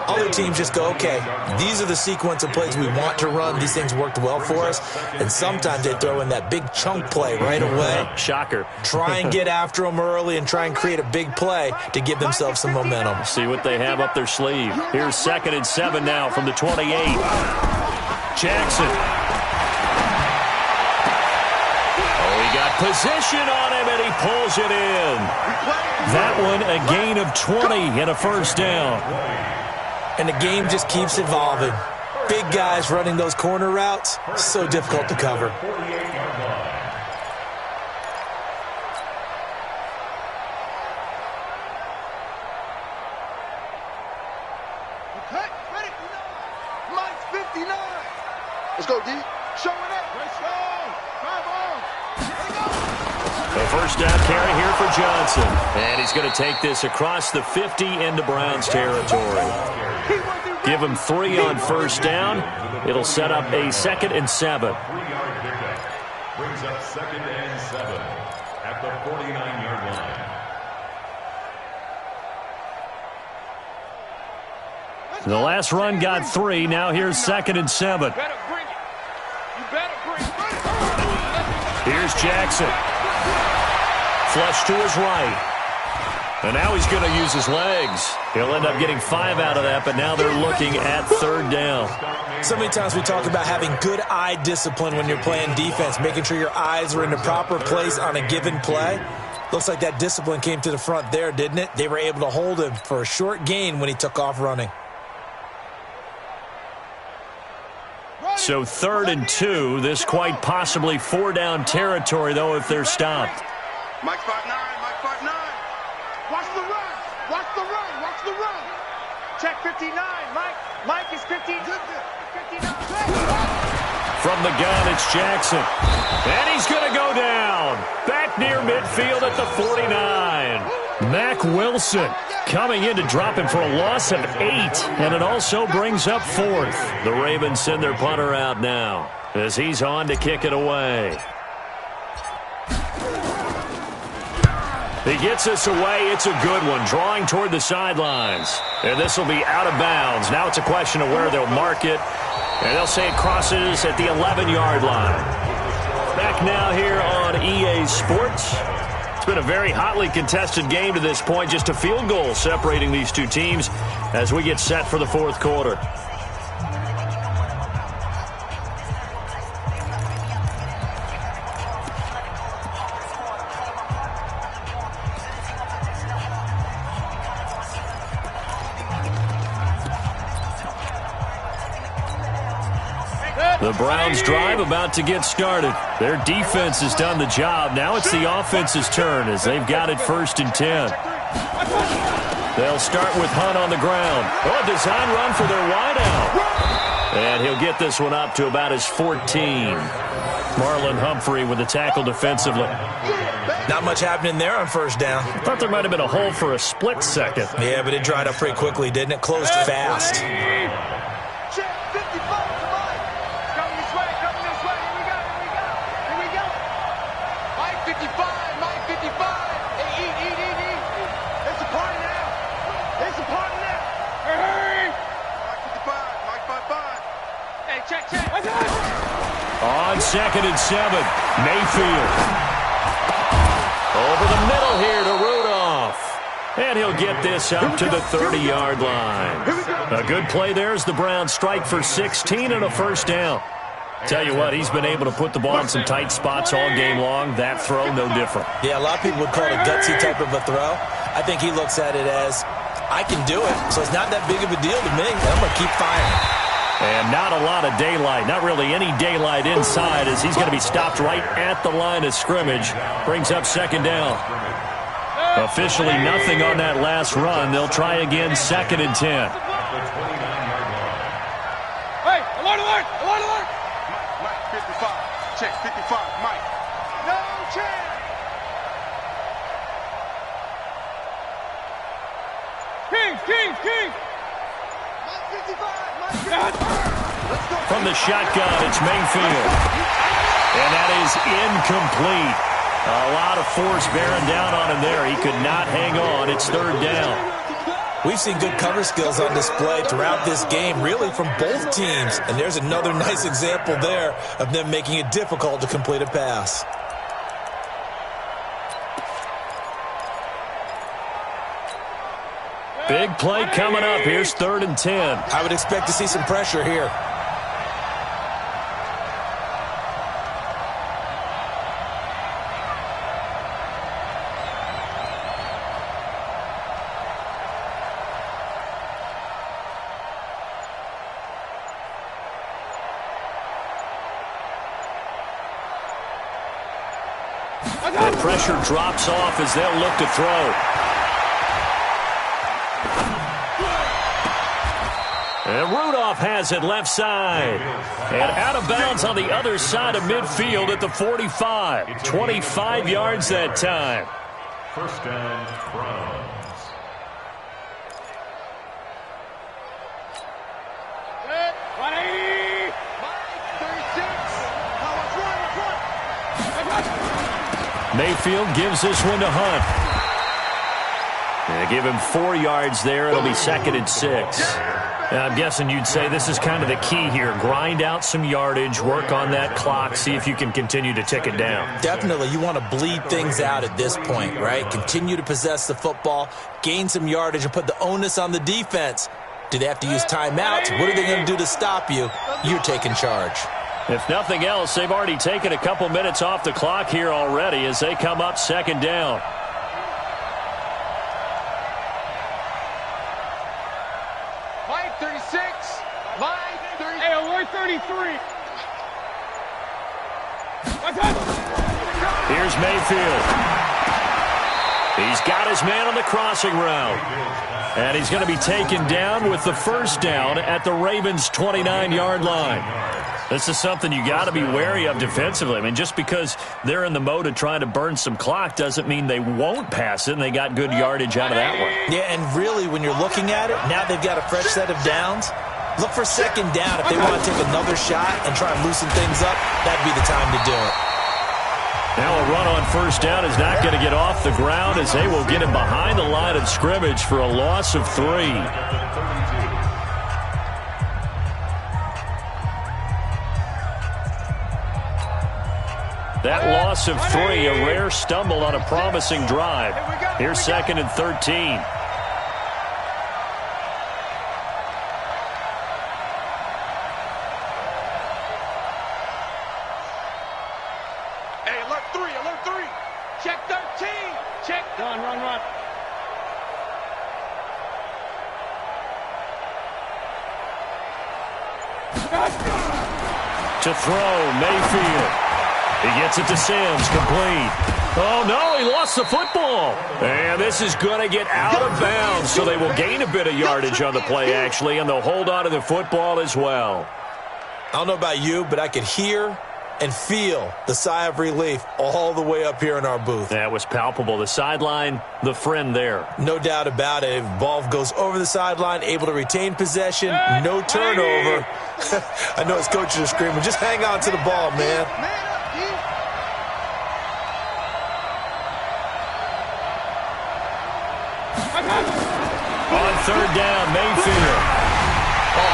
Other teams just go, okay, these are the sequence of plays we want to run. These things worked well for us. And sometimes they throw in that big chunk play right away. Shocker. Try and get after them early and try and create a big play to give themselves some momentum. See what they have up their sleeve. Here's 2nd and 7 now from the 28. Jackson. Oh, he got position on him, and he pulls it in. That one, a gain of 20 and a first down. And the game just keeps evolving. Big guys running those corner routes, so difficult to cover. 48-yard line. Mike's 59. Let's go, D. Showing it. Let's go. Come on. A first down carry here for Johnson. And he's going to take this across the 50 into Browns territory. Give him 3 on first down. It'll set up a 2nd and 7. 3-yard pickup. Brings up 2nd and 7 at the 49-yard line. The last run got 3. Now here's 2nd and 7. Better bring it. You better bring it. Here's Jackson. Flush to his right. And now he's going to use his legs. He'll end up getting 5 out of that, but now they're looking at third down. So many times we talk about having good eye discipline when you're playing defense, making sure your eyes are in the proper place on a given play. Looks like that discipline came to the front there, didn't it? They were able to hold him for a short gain when he took off running. So 3rd and 2. This quite possibly 4-down territory, though, if they're stopped. Mike 5'9", Mike 5'9". Watch the run. Watch the run. Watch the run. Check 59, Mike. Mike is 59. From the gun, it's Jackson. And he's going to go down. Back near midfield at the 49. Mack Wilson coming in to drop him for a loss of 8. And it also brings up 4th. The Ravens send their punter out now as he's on to kick it away. He gets this away. It's a good one. Drawing toward the sidelines. And this will be out of bounds. Now it's a question of where they'll mark it. And they'll say it crosses at the 11-yard line. Back now here on EA Sports. It's been a very hotly contested game to this point. Just a field goal separating these two teams as we get set for the fourth quarter. The Browns drive about to get started. Their defense has done the job. Now it's the offense's turn as they've got it 1st and 10. They'll start with Hunt on the ground. Oh, a design run for their wideout. And he'll get this one up to about his 14. Marlon Humphrey with the tackle defensively. Not much happening there on first down. Thought there might have been a hole for a split second. Yeah, but it dried up pretty quickly, didn't it? Closed fast. On 2nd and 7, Mayfield. Over the middle here to Rudolph. And he'll get this up to the 30-yard line. A good play there as the Browns strike for 16 and a first down. Tell you what, he's been able to put the ball in some tight spots all game long. That throw, no different. Yeah, a lot of people would call it a gutsy type of a throw. I think he looks at it as, I can do it, so it's not that big of a deal to me. I'm going to keep firing. And not a lot of daylight, not really any daylight inside, as he's going to be stopped right at the line of scrimmage. Brings up 2nd down. Officially nothing on that last run. They'll try again 2nd and 10. Hey, alert, alert, alert, alert. Mike, 55. Check, 55, Mike. No chance. King. Mike 55, Mike 55. From the shotgun, it's Mayfield. And that is incomplete. A lot of force bearing down on him there. He could not hang on. It's 3rd down. We've seen good cover skills on display throughout this game, really from both teams. And there's another nice example there of them making it difficult to complete a pass. Big play coming up. Here's 3rd and 10. I would expect to see some pressure here. The pressure drops off as they'll look to throw. And Rudolph has it left side. And out of bounds on the other side of midfield at the 45. 25 yards that time. First down, Browns. Set, 180. Mike, 36. Mayfield gives this one to Hunt. They give him 4 yards there. It'll be 2nd and 6. I'm guessing you'd say this is kind of the key here. Grind out some yardage, work on that clock, see if you can continue to tick it down. Definitely. You want to bleed things out at this point, right? Continue to possess the football, gain some yardage, and put the onus on the defense. Do they have to use timeouts? What are they going to do to stop you? You're taking charge. If nothing else, they've already taken a couple minutes off the clock here already as they come up 2nd down. Mike 36. Mike 30. Hey, alert 33. Here's Mayfield. He's got his man on the crossing route. And he's going to be taken down with the first down at the Ravens' 29-yard line. This is something you got to be wary of defensively. I mean, just because they're in the mode of trying to burn some clock doesn't mean they won't pass it, and they got good yardage out of that one. Yeah, and really, when you're looking at it, now they've got a fresh set of downs. Look for 2nd down. If they want to take another shot and try and loosen things up, that'd be the time to do it. Now a run on first down is not going to get off the ground as they will get him behind the line of scrimmage for a loss of 3. That loss of 3, a rare stumble on a promising drive. Here's 2nd and 13. Hey, alert 3, alert 3. Check 13. Check. Run. To throw, Mayfield. He gets it to Sims, complete. Oh, no, he lost the football. And this is going to get out of bounds, so they will gain a bit of yardage on the play, actually, and they'll hold on to the football as well. I don't know about you, but I could hear and feel the sigh of relief all the way up here in our booth. That was palpable. The sideline, the friend there. No doubt about it. Ball goes over the sideline, able to retain possession, no turnover. I know his coaches are screaming, just hang on to the ball, man. On 3rd down, Mayfield.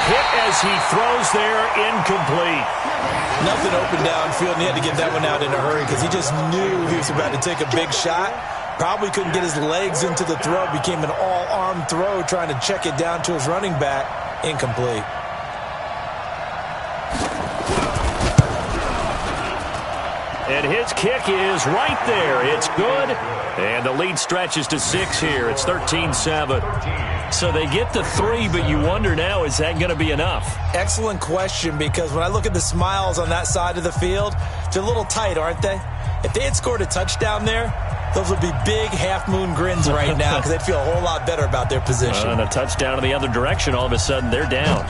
Hit as he throws there, incomplete. Nothing open downfield, and he had to get that one out in a hurry because he just knew he was about to take a big shot. Probably couldn't get his legs into the throw. Became an all-arm throw trying to check it down to his running back. Incomplete. And his kick is right there. It's good. And the lead stretches to 6 here. It's 13-7. So they get to 3, but you wonder now, is that going to be enough? Excellent question, because when I look at the smiles on that side of the field, they're a little tight, aren't they? If they had scored a touchdown there, those would be big half-moon grins right now because they'd feel a whole lot better about their position. And a touchdown in the other direction, all of a sudden they're down.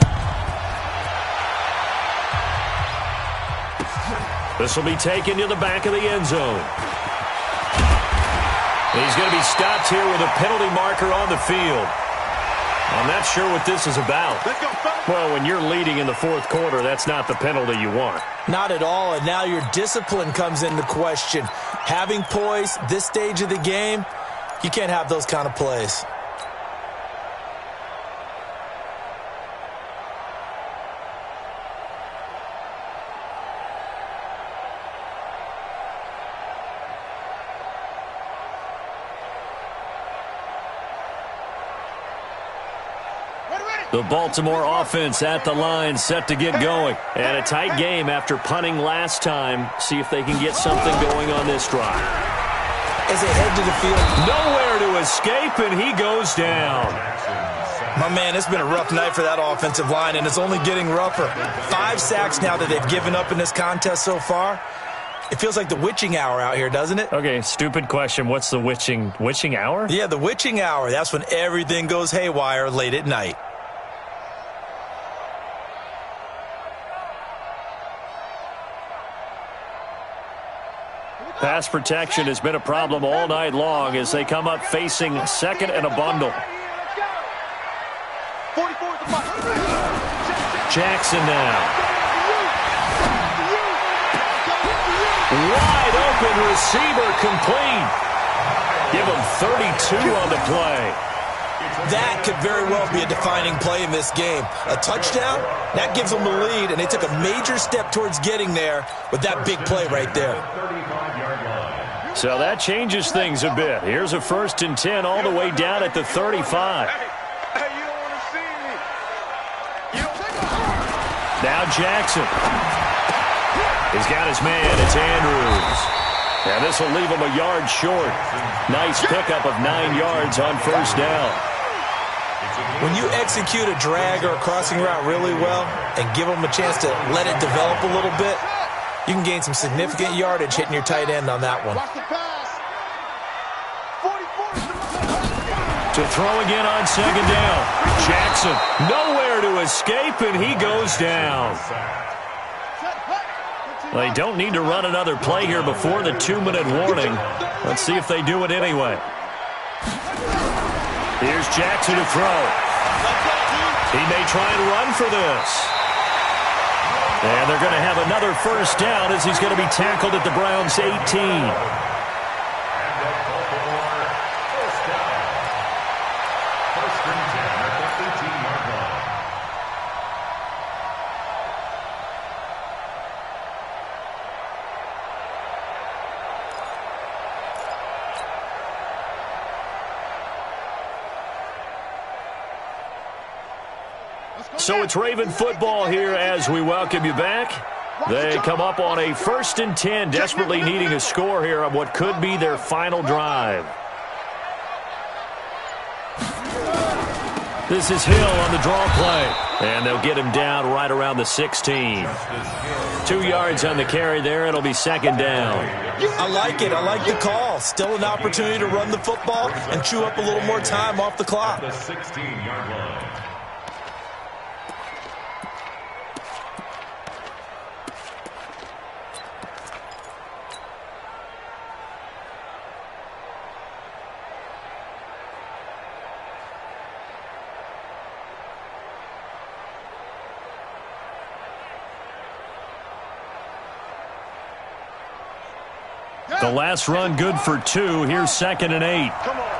This will be taken to the back of the end zone. He's going to be stopped here with a penalty marker on the field. I'm not sure what this is about. Well, when you're leading in the fourth quarter, that's not the penalty you want. Not at all, and now your discipline comes into question. Having poise this stage of the game, you can't have those kind of plays. The Baltimore offense at the line, set to get going. And a tight game after punting last time. See if they can get something going on this drive. As they head to the field. Nowhere to escape, and he goes down. My man, it's been a rough night for that offensive line, and it's only getting rougher. 5 sacks now that they've given up in this contest so far. It feels like the witching hour out here, doesn't it? Okay, stupid question. What's the witching hour? Yeah, the witching hour. That's when everything goes haywire late at night. Pass protection has been a problem all night long as they come up facing second and a bundle. Jackson now. Wide open receiver complete. Give him 32 on the play. That could very well be a defining play in this game. A touchdown, that gives them the lead, and they took a major step towards getting there with that big play right there. So that changes things a bit. Here's a 1st and 10 all the way down at the 35. Now Jackson. He's got his man. It's Andrews. And this will leave him a yard short. Nice pickup of 9 yards on 1st down. When you execute a drag or a crossing route really well and give them a chance to let it develop a little bit, you can gain some significant yardage hitting your tight end on that one. To throw again on 2nd down. Jackson nowhere to escape, and he goes down. They don't need to run another play here before the 2-minute warning. Let's see if they do it anyway. Here's Jackson to throw. He may try and run for this. And they're going to have another 1st down as he's going to be tackled at the Browns' 18. So it's Raven football here as we welcome you back. They come up on a 1st and 10, desperately needing a score here on what could be their final drive. This is Hill on the draw play, and they'll get him down right around the 16. 2 yards on the carry there. It'll be 2nd down. I like it. I like the call. Still an opportunity to run the football and chew up a little more time off the clock. The 16-yard line. The last run good for 2. Here's 2nd and 8. Come on.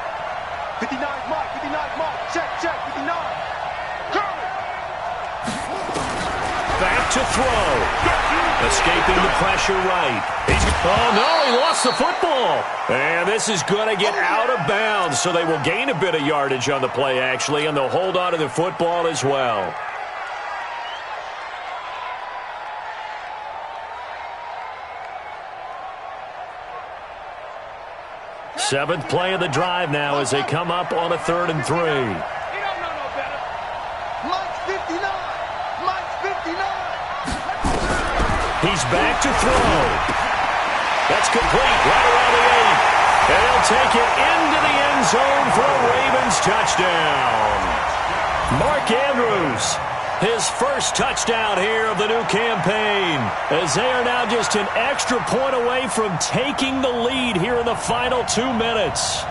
59 mark, 59 mark. Check, 59. Curry. back to throw. Escaping the pressure right. Oh, no, he lost the football. And this is going to get out of bounds, so they will gain a bit of yardage on the play, actually, and they'll hold on to the football as well. Seventh play of the drive now as they come up on a 3rd and 3. Mike's 59. Mike's 59. He's back to throw. That's complete right around the 8. And he'll take it into the end zone for a Ravens touchdown. Mark Andrews, his first touchdown here of the new campaign, as they are now just an extra point away from taking the lead here in the final 2 minutes.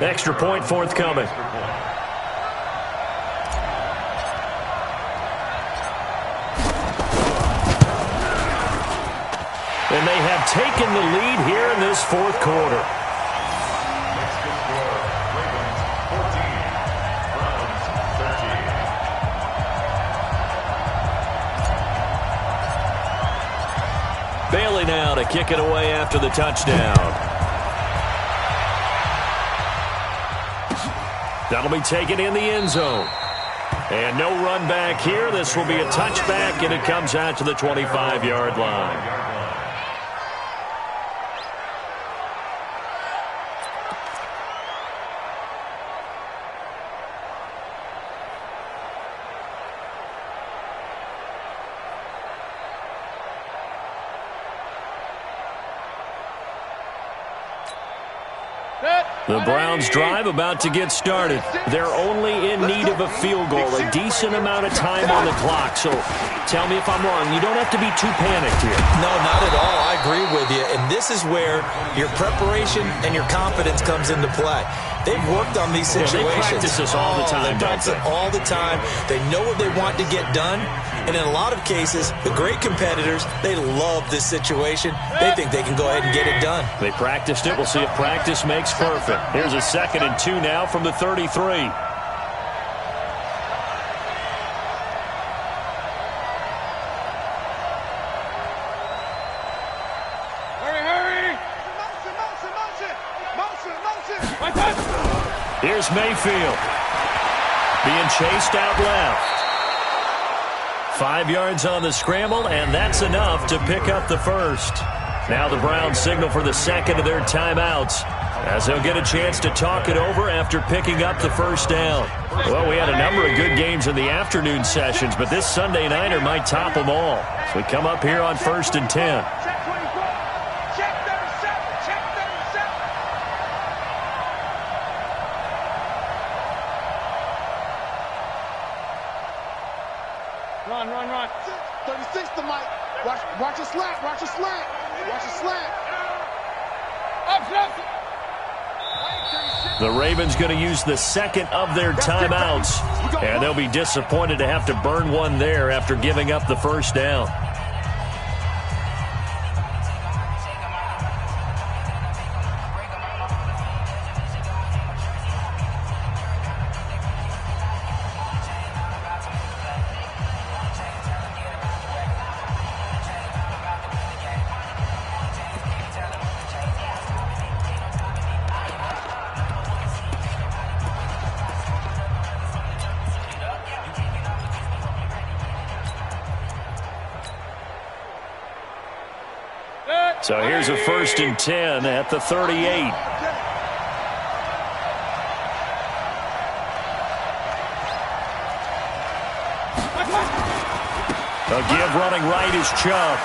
Extra point forthcoming. And they have taken the lead here in this 4th quarter. Bailey now to kick it away after the touchdown. That'll be taken in the end zone. And no run back here. This will be a touchback, and it comes out to the 25-yard line. The Browns drive about to get started. They're only in need of a field goal, a decent amount of time on the clock. So tell me if I'm wrong. You don't have to be too panicked here. No, not at all. I agree with you. And this is where your preparation and your confidence comes into play. They've worked on these situations. Yeah, they practice this all the time. They practice it all the time. They know what they want to get done. And in a lot of cases, the great competitors, they love this situation. They think they can go ahead and get it done. They practiced it. We'll see if practice makes perfect. Here's a 2nd and 2 now from the 33. Here's Mayfield. Being chased out left. 5 yards on the scramble, and that's enough to pick up the first. Now the Browns signal for the 2nd of their timeouts, as they'll get a chance to talk it over after picking up the first down. Well, we had a number of good games in the afternoon sessions, but this Sunday nighter might top them all. So we come up here on 1st and 10. Run. 36 to Mike. Watch a slant. Watch a slant. The Ravens going to use the 2nd of their timeouts, and they'll be disappointed to have to burn one there after giving up the first down. So here's a 1st and 10 at the 38. A give running right is Chubb.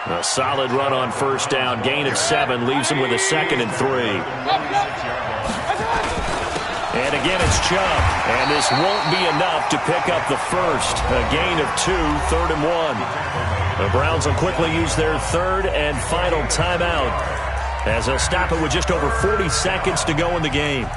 A solid run on first down. Gain of 7 leaves him with a 2nd and 3. And again, it's Chubb. And this won't be enough to pick up the first. A gain of 2, 3rd and 1. The Browns will quickly use their third and final timeout as they'll stop it with just over 40 seconds to go in the game.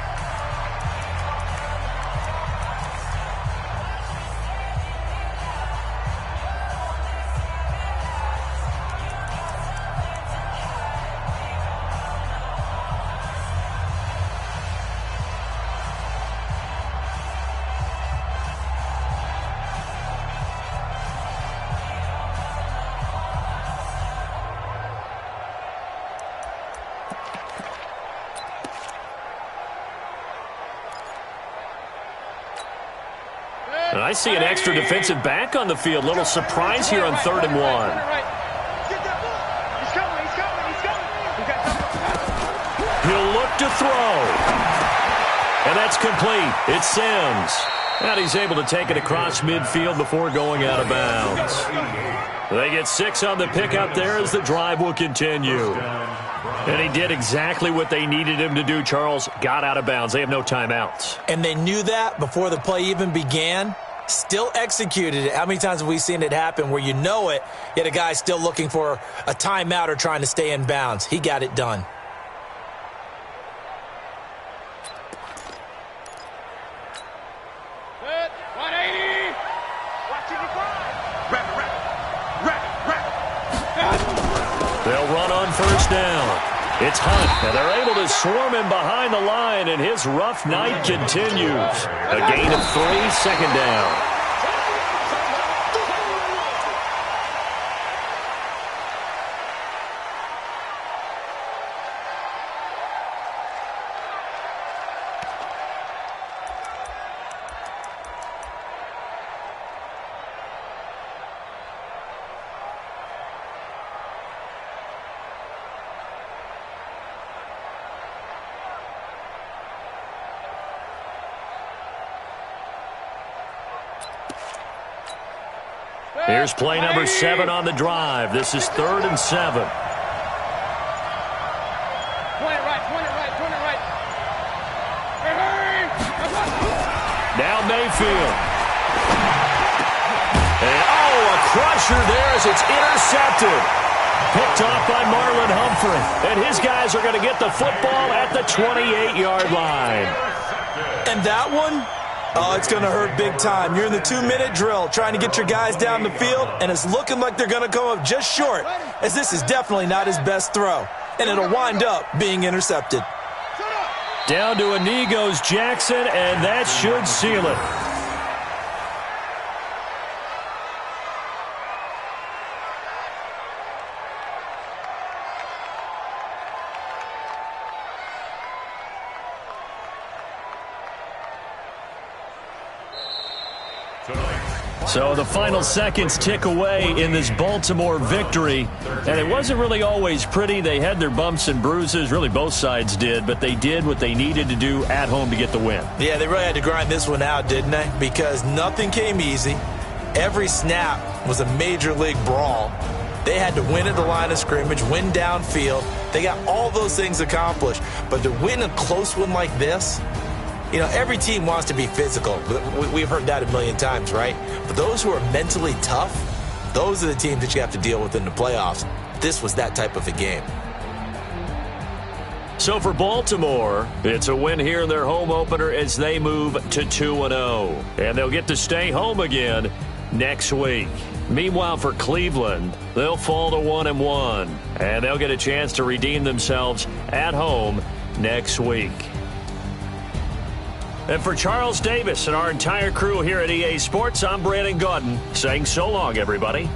And I see an extra defensive back on the field. Little surprise here on 3rd and 1. He'll look to throw. And that's complete. It's Sims. And he's able to take it across midfield before going out of bounds. They get 6 on the pickup there as the drive will continue. And he did exactly what they needed him to do, Charles. Got out of bounds. They have no timeouts. And they knew that before the play even began. Still executed it. How many times have we seen it happen where you know it, yet a guy still looking for a timeout or trying to stay in bounds? He got it done. Good. 180. Watching you They'll run on first down. It's Hunt, and they're able to swarm him behind the line, and his rough night continues. A gain of 3, 2nd down. Here's play number 7 on the drive. This is 3rd and 7. Point it right. Hurry. Down Mayfield. And, a crusher there as it's intercepted. Picked off by Marlon Humphrey. And his guys are going to get the football at the 28-yard line. And that one? Oh, it's going to hurt big time. You're in the 2-minute drill trying to get your guys down the field, and it's looking like they're going to come up just short, as this is definitely not his best throw, and it'll wind up being intercepted. Down to a knee goes Jackson, and that should seal it. So the final seconds tick away in this Baltimore victory. And it wasn't really always pretty. They had their bumps and bruises. Really, both sides did. But they did what they needed to do at home to get the win. Yeah, they really had to grind this one out, didn't they? Because nothing came easy. Every snap was a major league brawl. They had to win at the line of scrimmage, win downfield. They got all those things accomplished. But to win a close one like this, you know, every team wants to be physical. We've heard that a million times, right? But those who are mentally tough, those are the teams that you have to deal with in the playoffs. This was that type of a game. So for Baltimore, it's a win here in their home opener as they move to 2-0. And they'll get to stay home again next week. Meanwhile, for Cleveland, they'll fall to 1-1. And they'll get a chance to redeem themselves at home next week. And for Charles Davis and our entire crew here at EA Sports, I'm Brandon Gaudin saying so long, everybody.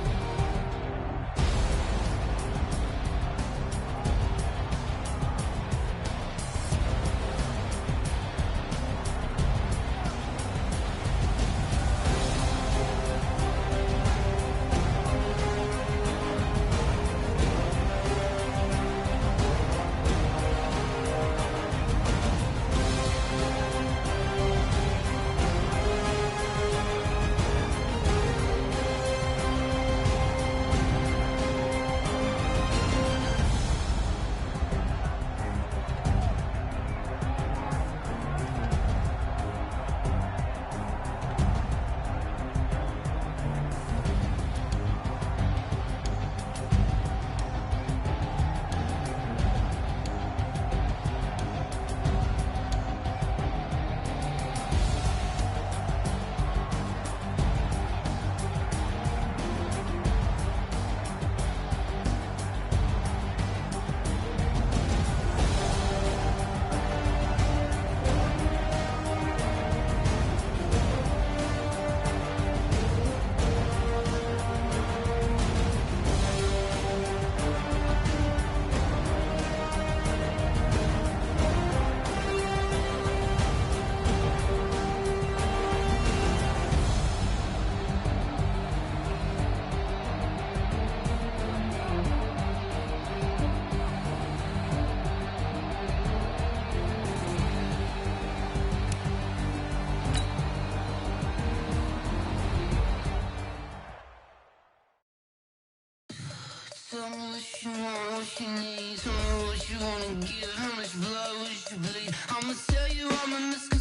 Tell me what you want, what you need. Tell me what you wanna give, how much blood would you bleed? I'ma tell you I'm in this.